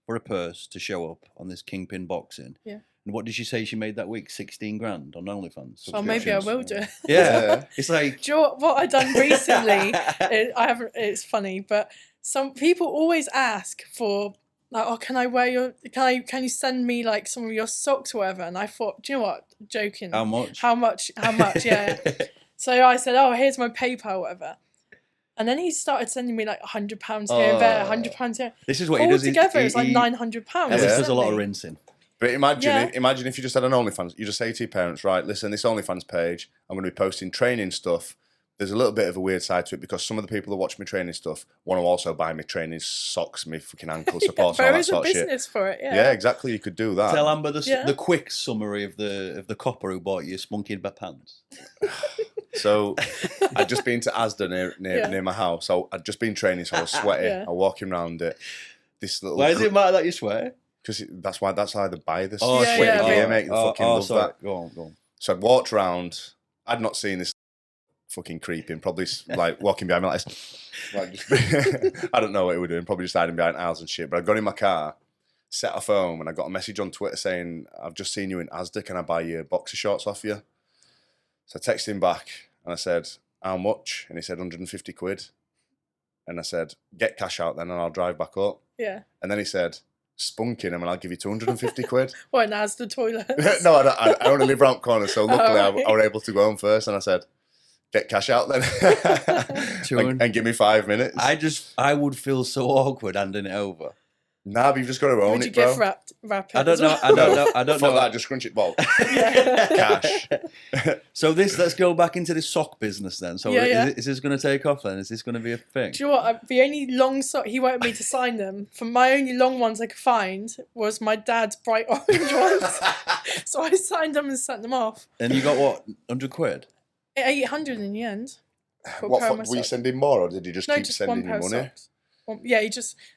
for a purse to show up on this Kingpin boxing. Yeah. And what did she say she made that week? 16 grand on OnlyFans. Oh, maybe I will do it. Yeah. It's like, do you know what I done recently? I haven't. It's funny, but some people always ask for, like, oh, can I wear your? Can you send me like some of your socks or whatever? And I thought, do you know what? Joking. how much? How much? How much? Yeah. So I said, oh, here's my PayPal, or whatever. And then he started sending me like £100 here and there, £100 here. This is what he All does. together, it's like £900. And this does a lot of rinsing. But imagine if you just had an OnlyFans, you just say to your parents, right, listen, this OnlyFans page, I'm going to be posting training stuff. There's a little bit of a weird side to it because some of the people that watch me training stuff want to also buy me training socks, me fucking ankle supports, and all that sort of shit. There is a business for it, Yeah, exactly. You could do that. Tell Amber the quick summary of the copper who bought you spunky in pants. So I'd just been to Asda near my house. I'd just been training, so I was sweaty. I was walking around it. This little. Why does it matter that you sweat? Because that's how they buy this sweaty gear, mate. They fucking love sorry. that. Go on. So I'd walked around. I'd not seen this fucking creeping. Probably like walking behind me like this. Like just, I don't know what he was doing. Probably just hiding behind aisles and shit. But I got in my car, set off home, and I got a message on Twitter saying, "I've just seen you in Asda. Can I buy your boxer shorts off you?" So I texted him back and I said, "How much?" And he said, £150. And I said, "Get cash out then, and I'll drive back up." Yeah. And then he said, "Spunking him, and I'll give you £250." What, in Asda toilets? No, I only live round the corner, so luckily I was able to go home first. And I said, "Get cash out then, and give me 5 minutes." I would feel so awkward handing it over. Nah, but you've just got to own Would it, you bro. gift wrap it? I don't know. I don't know. That, just scrunch it, ball. Yeah. Cash. So let's go back into this sock business then. So is this going to take off then? Is this going to be a thing? Do you know what? The only long sock he wanted me to sign them. For my only long ones I could find was my dad's bright orange ones. So I signed them and sent them off. And you got what, £100? 800 in the end. Were you sending more, or did you just keep sending you money? Socks. Yeah,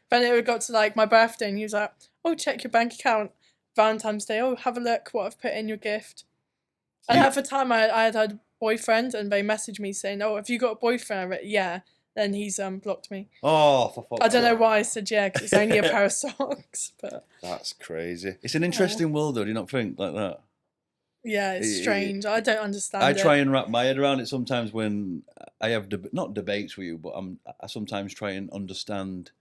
then it got to like my birthday and he was like, "Oh, check your bank account. Valentine's Day. Oh, have a look what I've put in your gift." And at the time I had a boyfriend and they messaged me saying, "Oh, have you got a boyfriend?" I went, "Yeah." Then he's blocked me. Oh, for fuck's I don't know why I said yeah, because it's only a pair of socks. But that's crazy. It's an interesting world, though. Do you not think like that? Yeah, it's strange. I don't understand. I try and wrap my head around it sometimes when I have not debates with you, but I sometimes try and understand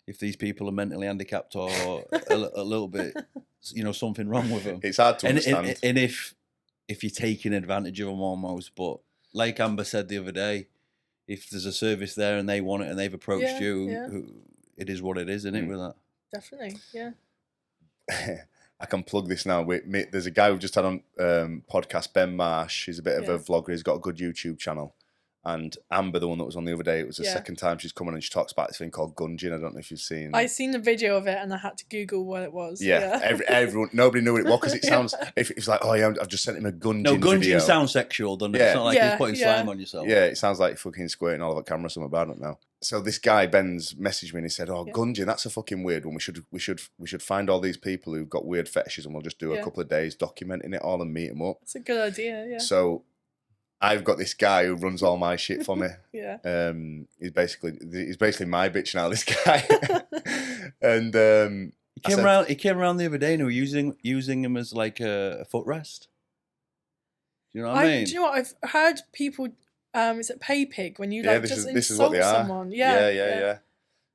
if these people are mentally handicapped or a little bit, something wrong with them. It's hard to understand. And if you're taking advantage of them almost, but like Amber said the other day, if there's a service there and they want it and they've approached you, it is what it is, isn't it? With that, definitely, yeah. I can plug this now. There's a guy we've just had on podcast, Ben Marsh. He's a bit of a vlogger. He's got a good YouTube channel. And Amber, the one that was on the other day, it was the Yeah. second time she's coming, and she talks about this thing called gunging. I don't know if you've seen. I seen the video of it and I had to Google what it was. Yeah, everyone, nobody knew what it was because it sounds. If it's like, oh yeah, I've just sent him a gunging. No, gunging video. sounds sexual, doesn't it? Yeah. It's not like Yeah, you're putting yeah. slime on yourself. Yeah, it sounds like you're fucking squirting all over camera or something, but I don't know. So this guy Ben's messaged me and he said, "Oh, gunging, that's a fucking weird one. We should find all these people who've got weird fetishes and we'll just do a couple of days documenting it all and meet them up." It's a good idea. Yeah. So I've got this guy who runs all my shit for me. Yeah. He's basically my bitch now. This guy, and He came around the other day and we were using him as like a footrest. Do you know what I mean? Do you know what I've heard people? Is it pay pig when you like just this is what insult they are. someone? Yeah. Yeah.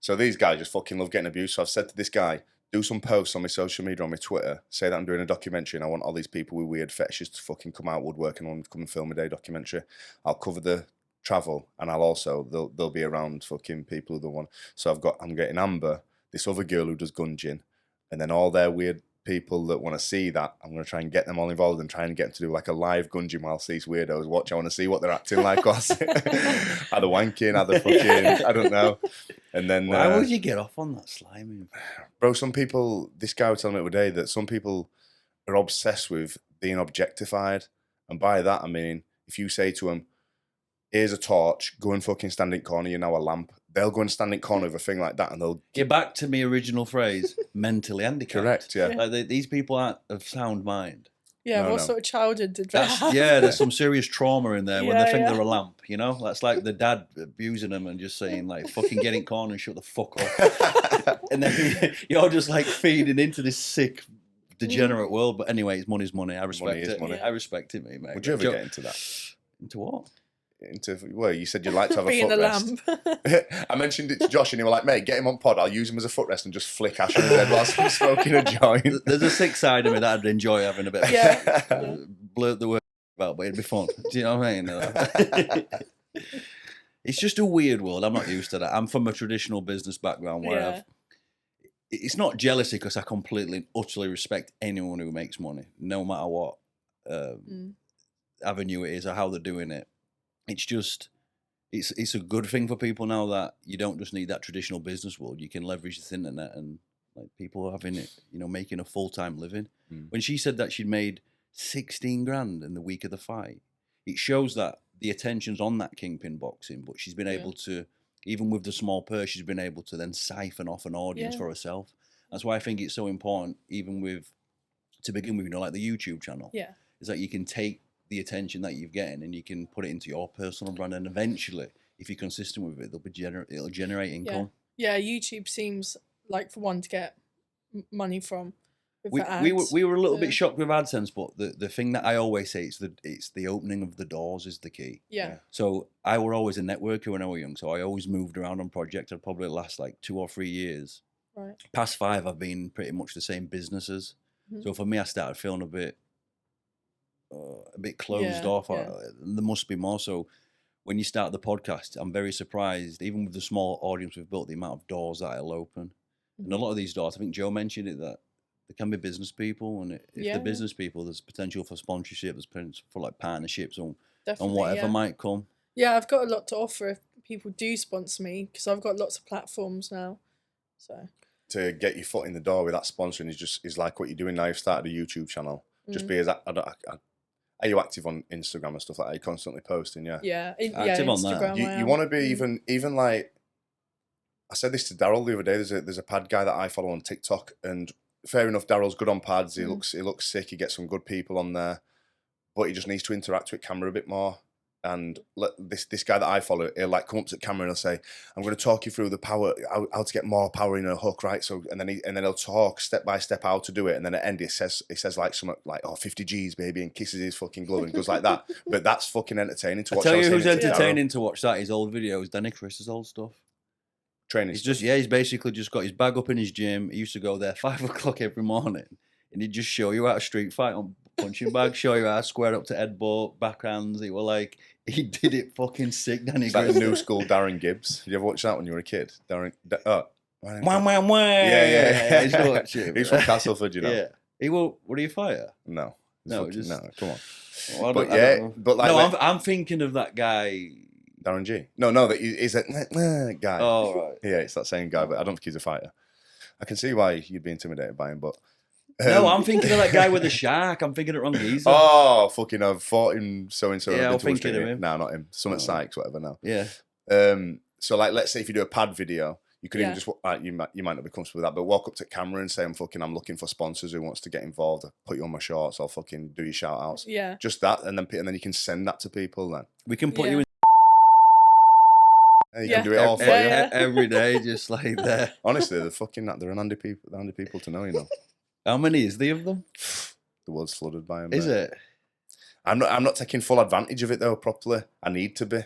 So these guys just fucking love getting abused. So I've said to this guy, do some posts on my social media, on my Twitter, say that I'm doing a documentary and I want all these people with weird fetishes to fucking come out woodwork and I want them to come and film a day documentary. I'll cover the travel and I'll also, they'll be around fucking people who they want. So I'm getting Amber, this other girl who does gunging, and then all their weird people that want to see that, I'm going to try and get them all involved and try and get them to do like a live gunging whilst these weirdos watch. I want to see what they're acting like. Either wanking, either fucking, I don't know. And then why would you get off on that sliming? Bro, some people, this guy was telling me the other day that some people are obsessed with being objectified. And by that, I mean, if you say to them, here's a torch, go and fucking stand in corner, you're now a lamp. They'll go and stand in corner of a thing like that and they'll... Get back to my original phrase, mentally handicapped. Correct, yeah. Like these people aren't of sound mind. Yeah. No, What no. sort of childhood did that? have? There's some serious trauma in there when they think Yeah. they're a lamp, you know? That's like the dad abusing them and just saying, like, fucking get in corner and shut the fuck up. And then you're just like feeding into this sick, degenerate world. But anyway, it's money's money. I respect Money is it. money. I respect it, mate. Would you ever get into that? Into what? Well, you said you'd like to have a Being a footrest. lamp. I mentioned it to Josh and he was like, mate, get him on pod. I'll use him as a footrest and just flick ash on his head whilst I'm smoking a joint. There's a sick side of me that I'd enjoy having a bit of Yeah. blurt the word about, but it'd be fun. Do you know what I mean? It's just a weird world. I'm not used to that. I'm from a traditional business background where it's not jealousy because I completely and utterly respect anyone who makes money, no matter what avenue it is or how they're doing it. It's just, it's a good thing for people now that you don't just need that traditional business world. You can leverage this internet and like people are having it, you know, making a full-time living. When she said that she'd made 16 grand in the week of the fight, it shows that the attention's on that kingpin boxing, but she's been able to, even with the small purse, she's been able to then siphon off an audience for herself. That's why I think it's so important, even with, to begin with, you know, like the YouTube channel. Yeah. Is that you can take the attention that you're getting and you can put it into your personal brand, and eventually, if you're consistent with it, it'll generate income. Yeah. YouTube seems like for one to get money from. With We the ads. were a little bit shocked with AdSense, but the thing that I always say it's the opening of the doors is the key. Yeah. So I were always a networker when I was young, so I always moved around on projects. I'd probably last like 2 or 3 years. Right. Past 5, I've been pretty much the same businesses. So for me, I started feeling a bit closed off. There must be more. So when you start the podcast, I'm very surprised, even with the small audience we've built, the amount of doors that it'll open. And a lot of these doors, I think Joe mentioned it, that there can be business people, and if they're business people, there's potential for sponsorship, there's potential for like partnerships and whatever might come. Yeah, I've got a lot to offer if people do sponsor me, because I've got lots of platforms now. So to get your foot in the door with that sponsoring is like what you're doing now. You've started a YouTube channel. Just be as are you active on Instagram and stuff like that? Are you constantly posting? Yeah, Active on that. Instagram. You want to be even like, I said this to Daryl the other day. There's a pad guy that I follow on TikTok, and fair enough, Daryl's good on pads. He looks sick. He gets some good people on there, but he just needs to interact with camera a bit more. And this guy that I follow, he'll like come up to the camera and he'll say, "I'm going to talk you through the power, how to get more power in a hook, right?" So and then he'll talk step by step how to do it, and then at the end it says like something like, "Oh, 50 G's, baby," and kisses his fucking glove and goes like that. But that's fucking entertaining to watch. I tell you who's entertaining to watch that, his old videos, Danny Chris's old stuff. Training. He's basically just got his bag up in his gym. He used to go there 5 o'clock every morning, and he'd just show you how to street fight on punching bag, show you how to square up to headbutt, backhands. He were like, he did it fucking sick, Danny. It's like the new school Darren Gibbs. Did you ever watch that when you were a kid? Wham. Yeah. He's from Castleford, you know. Yeah. What are you fighter? No. No, No, come on. Well, But like no, I'm thinking of that guy. Darren G. No, that he's a guy. Oh, right. Yeah, it's that same guy, but I don't think he's a fighter. I can see why you'd be intimidated by him, but No, I'm thinking of that guy with the shark. I'm thinking it wrong geezer. Oh, fucking! I've fought him so and so. Yeah, I'm thinking of him. No, not him. Summit Sykes, whatever. No. Yeah. So like, let's say if you do a pad video, you could even just you might not be comfortable with that, but walk up to camera and say, I'm looking for sponsors who wants to get involved. I'll put you on my shorts. I'll fucking do your shout outs. Yeah. Just that, and then you can send that to people. Then We can put you in you can do it all for you. every day, just like that. Honestly, they're handy people. They're handy people to know. You know. How many is there of them? The world's flooded by them. Is it? I'm not taking full advantage of it though properly. I need to be.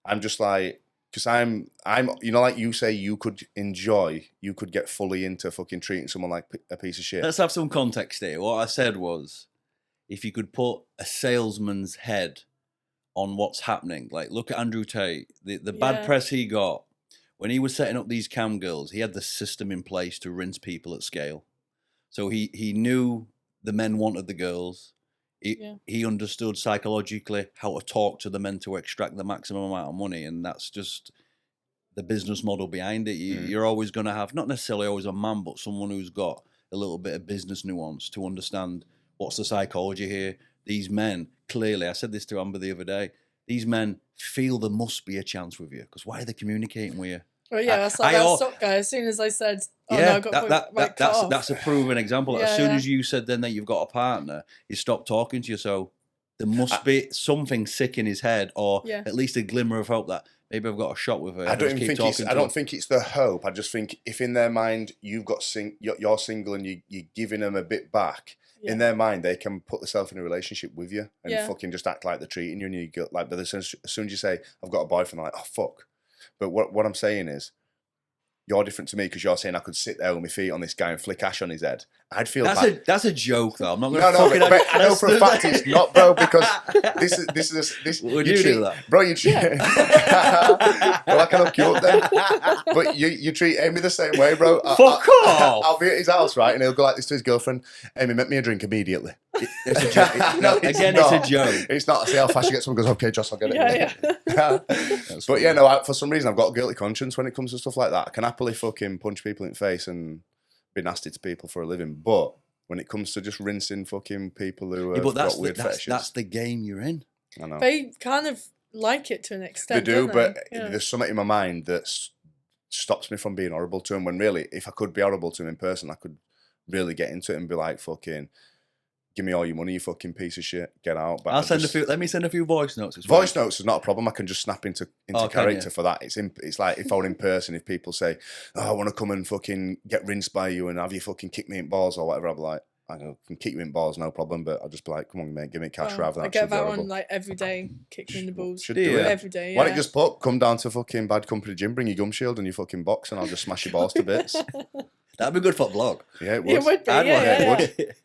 I'm just like, because I'm like you say, you could get fully into fucking treating someone like a piece of shit. Let's have some context here. What I said was, if you could put a salesman's head on what's happening, like look at Andrew Tate, the bad press he got when he was setting up these cam girls, he had the system in place to rinse people at scale. So he knew the men wanted the girls. He understood psychologically how to talk to the men to extract the maximum amount of money, and that's just the business model behind it. You're always going to have, not necessarily always a man, but someone who's got a little bit of business nuance to understand what's the psychology here. These men, clearly, I said this to Amber the other day, these men feel there must be a chance with you, because why are they communicating with you? Well, yeah, that's like that stock guy. As soon as I said, "Oh no, I got that's a proven example. As soon as you said then that you've got a partner, he stopped talking to you. So there must be something sick in his head, or at least a glimmer of hope that maybe I've got a shot with her. I don't think it's the hope. I just think if in their mind you've got you're single and you're giving them a bit back. In their mind, they can put themselves in a relationship with you and fucking just act like they're treating you, and you go like. But as soon as you say, "I've got a boyfriend," they're like, "Oh fuck." But what I'm saying is, you're different to me because you're saying I could sit there with my feet on this guy and flick ash on his head. I'd feel that's a joke though. I'm not going to. No, but I know for a fact it's not, bro. Because this. Would you do that, bro? You treat. Well, I can hook you up then. But you treat Amy the same way, bro. Fuck off. I'll be at his house, right, and he'll go like this to his girlfriend. Amy, make me a drink immediately. It's a joke. It's a joke. It's not. I say how fast you get someone goes, okay, Joss, I'll get it. Yeah. But yeah, no. For some reason, I've got a guilty conscience when it comes to stuff like that. I can happily fucking punch people in the face and be nasty to people for a living, but when it comes to just rinsing fucking people who have got weird fetishes, that's the game you're in. I know. They kind of like it to an extent. They do, don't but they? there's something in my mind that stops me from being horrible to him. When really, if I could be horrible to him in person, I could really get into it and be like, "Fucking, give me all your money, you fucking piece of shit, get out." But Let me send a few voice notes. Voice notes is not a problem. I can just snap into character for that. It's like if I were in person, if people say, "Oh, I want to come and fucking get rinsed by you and have you fucking kick me in balls or whatever," I'll be like, "I can kick you in balls, no problem." But I'll just be like, "Come on, mate, give me cash rather than." I get that one like every day, kick me in the balls. Should do it every day. Why don't you just come down to fucking Bad Company Gym, bring your gum shield and your fucking box, and I'll just smash your balls to bits. That'd be good for a vlog. Yeah, it would. It would be. It would.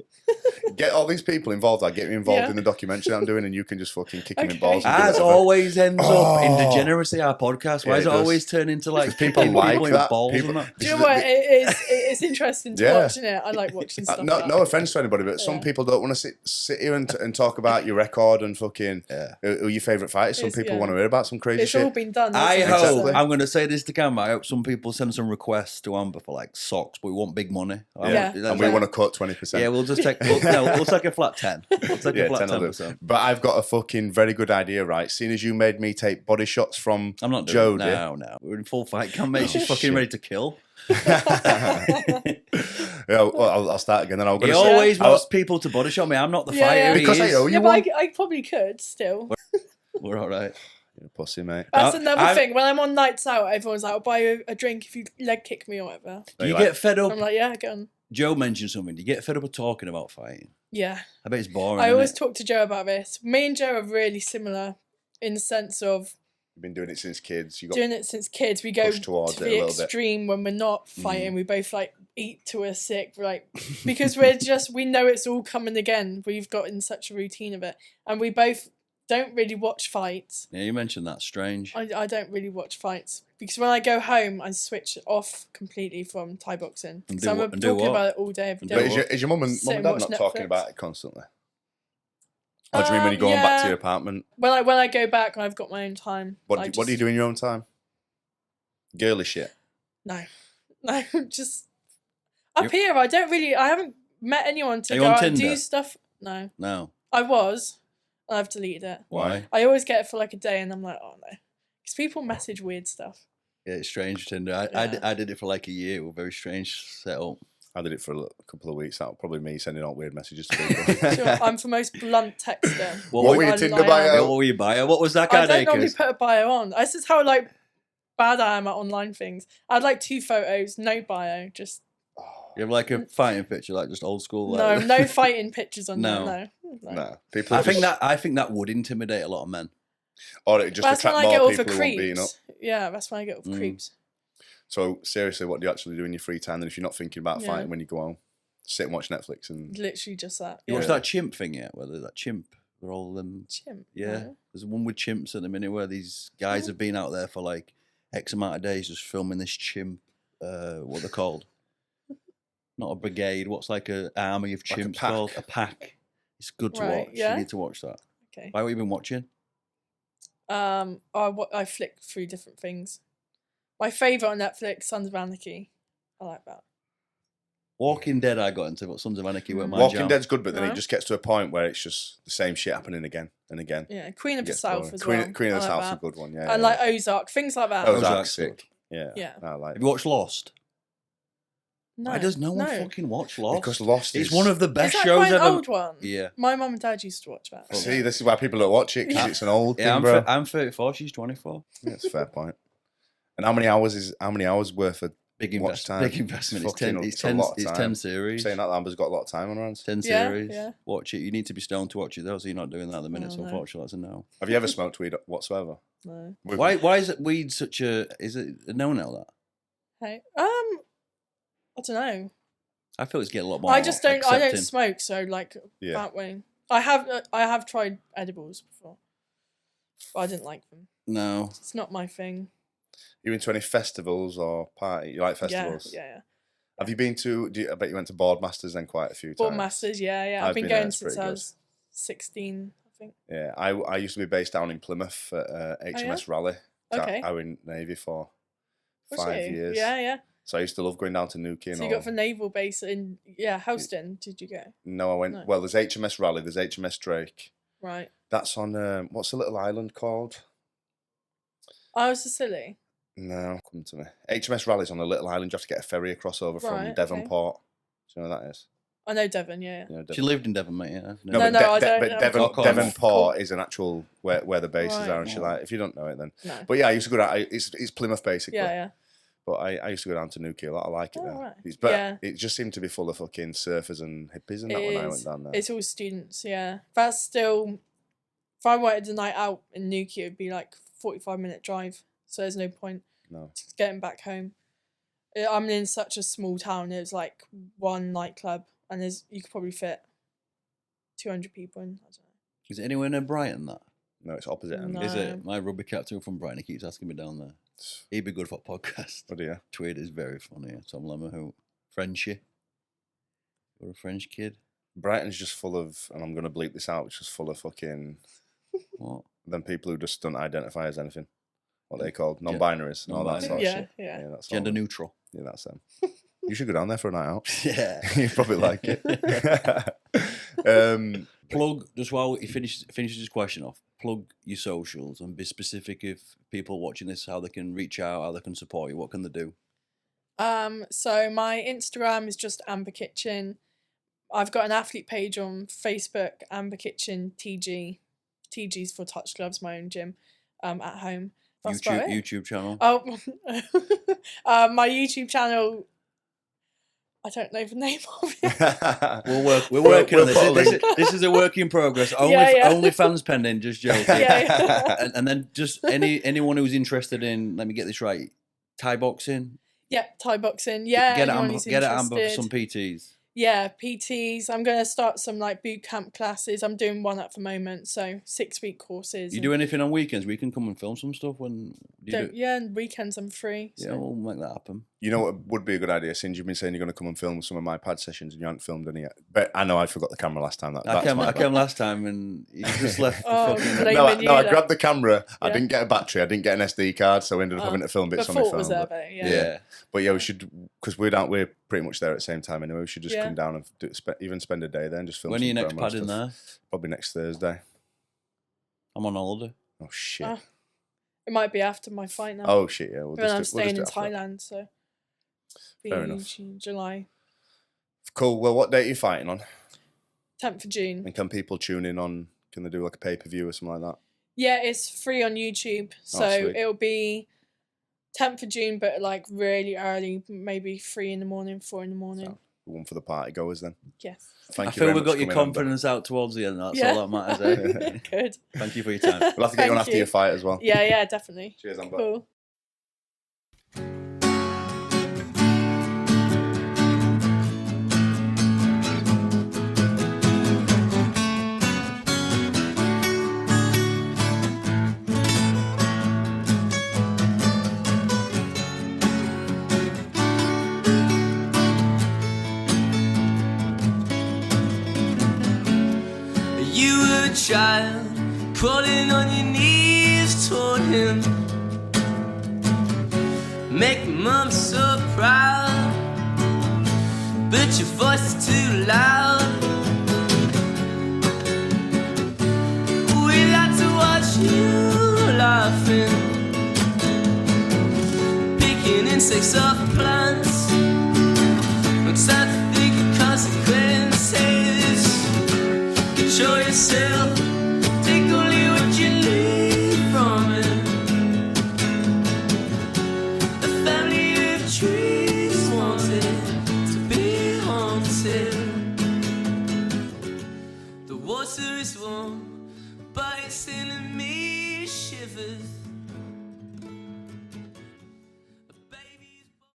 Get all these people involved. Like get me involved in the documentary that I'm doing, and you can just fucking kick them in balls. As always ends up in degeneracy. Our podcast. Why does it always turn into like people like that? Balls people, and that? Do you know what? It's interesting to watch, isn't it? I like watching stuff. No offense to anybody, but some people don't want to sit here and talk about your record and fucking who your favourite fighters. Some people want to hear about some crazy shit. It's all been done. I hope I'm going to say this to camera. I hope some people send some requests to Amber for like socks, but we want big money. And we want to cut 20%. Yeah, we'll just take. We'll take a flat 10. We'll take a flat 10%. But I've got a fucking very good idea, right? Seeing as you made me take body shots from I'm not Jodie. No. We're in full fight camp, mate. She's fucking ready to kill. I'll start again. Then he always wants people to body shot me. I'm not the fighter. Because I owe you one. I probably could still. We're all right. You're a pussy, mate. That's another thing. When I'm on nights out, everyone's like, "I'll buy you a drink if you leg kick me or whatever." Do you get fed up? I'm like, "Yeah, go on." Joe mentioned something. Do you get fed up of talking about fighting? Yeah. I bet it's boring. I always talk to Joe about this. Me and Joe are really similar in the sense of we've been doing it since kids. We go to the extreme when we're not fighting. We both like eat till we're sick, like because we know it's all coming again. We've got in such a routine of it, and we both don't really watch fights. Yeah, you mentioned that. Strange. I don't really watch fights because when I go home, I switch off completely from Thai boxing. So I'm talking about it all day, every day. But is your mum and dad not talking about it constantly? Or do you mean when you go on back to yeah. your apartment? When I go back, I've got my own time. What do you do in your own time? Girly shit. No, just up here. I haven't met anyone to Are you go on out and do Tinder? stuff. No, No. I was. I've deleted it. Why? I always get it for like a day, and I'm like, oh no, because people message weird stuff. Yeah, it's strange Tinder. I did it for like a year. It was a very strange setup. I did it for a couple of weeks. That was probably me sending out weird messages to people. Sure, I'm the most blunt texter. What were your Tinder bio? What were your bio? What was that I kind don't of normally acres? put a bio on. This is how like bad I am at online things. I had like 2 photos, no bio, just You have like a fighting picture, like just old school. Like, no fighting pictures on No. there. No. Nah, people. I think that would intimidate a lot of men. Or it just That's when attract I get more all the people who want being up. creeps. Yeah, that's when I get all the creeps. So seriously, what do you actually do in your free time? Then, if you're not thinking about Yeah. fighting when you go home, sit and watch Netflix and. Literally just that. You watched that chimp thing yet? Whether that chimp, they're all them. Chimp. Yeah, No. there's one with chimps at the minute where these guys have been out there for like X amount of days just filming this chimp. What they're called? Not a brigade. What's like an army of Like a chimps pack. called? A pack. It's good to Right, watch. yeah. You need to watch that. Okay. Why have you been watching? I flick through different things. My favourite on Netflix, Sons of Anarchy. I like that. Walking Dead, I got into, but Sons of Anarchy weren't my Walking jam. Dead's good, but then No. it just gets to a point where it's just the same shit happening again and again. Yeah, Queen of the Gets South boring. as Queen, well. Queen of the I like South's a that. good one, yeah. And yeah. like Ozark, things like that. Ozark's Ozark's sick. Yeah, Yeah. I like Have you watched Lost? No. Why does no one no. fucking watch Lost? Because Lost It's is one of the Is best that shows quite an ever. old one? Yeah. My mum and dad used to watch that. See, this is why people don't watch it, because it's an old Yeah, thing, bro. I'm 34. She's 24. Yeah, that's a fair point. And how many hours worth of Big watch time? Big investment. It's Fucking 10. hell, It's it's a 10. lot of It's time. 10 series. saying that Amber's got a lot of time on her hands? 10 Yeah, series. yeah. Watch it. You need to be stoned to watch it though, so you're not doing that at the minute. Oh, So no. unfortunately, that's a no. Have you ever smoked weed whatsoever? No. Why is it weed such a? Is it a no-no that? Hey. I don't know. I feel it's getting a lot more. I just don't. I don't accepting. smoke, so like Yeah. that way. I have tried edibles before, but I didn't like them. No. It's not my thing. You into any festivals or party? You like festivals? Yeah. Have you been to? I bet you went to Boardmasters then quite a few times. Boardmasters, yeah. I've been been there, going it's since pretty I good. was 16, I think. Yeah, I used to be based down in Plymouth at HMS Raleigh. So Okay. I was in Navy for Was 5 you? years. Yeah. So I used to love going down to Newquay. So you got the naval base in Houston? Did you go? No, I went. No. Well, there's HMS Raleigh. There's HMS Drake. Right. That's on what's the little island called? I was Sicily. No, come to me. HMS Raleigh's on a little island. You have to get a ferry across over from Right, okay. Devonport. Do you know what that is? I know Devon. Yeah. You know, She lived in Devon, mate. Yeah. No, but I don't but know. Devonport Cool. is an actual where the bases Right. are and shit like. If you don't know it, then. No. But yeah, I used to go down. It's Plymouth basically. Yeah. But I used to go down to Newquay a lot. I like it Oh, there. right. But Yeah. it just seemed to be full of fucking surfers and hippies and It that when I is. went down there. It's all students. Yeah. That's still. If I wanted a night out in Newquay, it'd be like 45-minute drive. So there's no point No. getting back home. I'm in such a small town. There's like one nightclub, and you could probably fit 200 people in. I don't know. Is it anywhere near Brighton? That No, it's opposite end. No. is it. My rugby captain from Brighton. He keeps asking me down there. He'd be good for a podcast. Oh dear. Tweed is very funny. Tom Lemmer, who Frenchy. You're a French kid. Brighton's just full of, and I'm going to bleep this out, it's just full of fucking What? them people who just don't identify as anything. What they called non-binaries and all that sort of Yeah, shit. yeah. That's Gender all. neutral. Yeah, that's them. You should go down there for a night out. Yeah. You'd probably like it. Plug, just while he finishes his question off, plug your socials and be specific if people watching this, how they can reach out, how they can support you, what can they do? So my Instagram is just Amber Kitchen. I've got an athlete page on Facebook, Amber Kitchen TG. TG's for Touch Gloves, my own gym, at home. That's about it. YouTube channel. Oh, my YouTube channel. I don't know the name of it. We're working on we'll put a this. link. This is a work in progress. Yeah. Only fans pending. Just joking. Yeah. and then just anyone who's interested in. Let me get this right. Thai boxing. Yeah, Thai boxing. Yeah, Get anyone Amber. who's Get Amber for interested. some PTs. Yeah, PTs. I'm going to start some like boot camp classes. I'm doing one at the moment, so 6-week courses. You do anything on weekends? We can come and film some stuff when you do. Yeah, and weekends I'm free. Yeah, So. we'll make that happen. You know what would be a good idea, since you've been saying you're going to come and film some of my pad sessions and you haven't filmed any yet. But I know I forgot the camera last time. I came last time and you just left the fucking... I grabbed the camera. Yeah. I didn't get a battery. I didn't get an SD card, so we ended up having to film bits on my phone. Was there, but, yeah. But yeah, we should, because we're pretty much there at the same time anyway. We should just come down and even spend a day there and just film. When are you next padding there? Probably next Thursday. I'm on holiday. Oh shit. It might be after my fight now. Oh shit, yeah. I'm staying in Thailand, so fair enough. July. Cool. Well, what date are you fighting on? 10th of June. And can people tune in on? Can they do like a pay-per-view or something like that? Yeah, it's free on YouTube, so it'll be 10th of June, but like really early, maybe 3 in the morning, 4 in the morning. So, one for the party goers then. Yes. I feel we got your confidence out towards the end. That's all that matters. Eh? Good. Thank you for your time. We'll have to get you on after your fight as well. Yeah, definitely. Cheers, Amber. Cool. You were a child, crawling on your knees toward him. Make mom so proud, but your voice is too loud. We like to watch you laughing, picking insects off plants. Looks like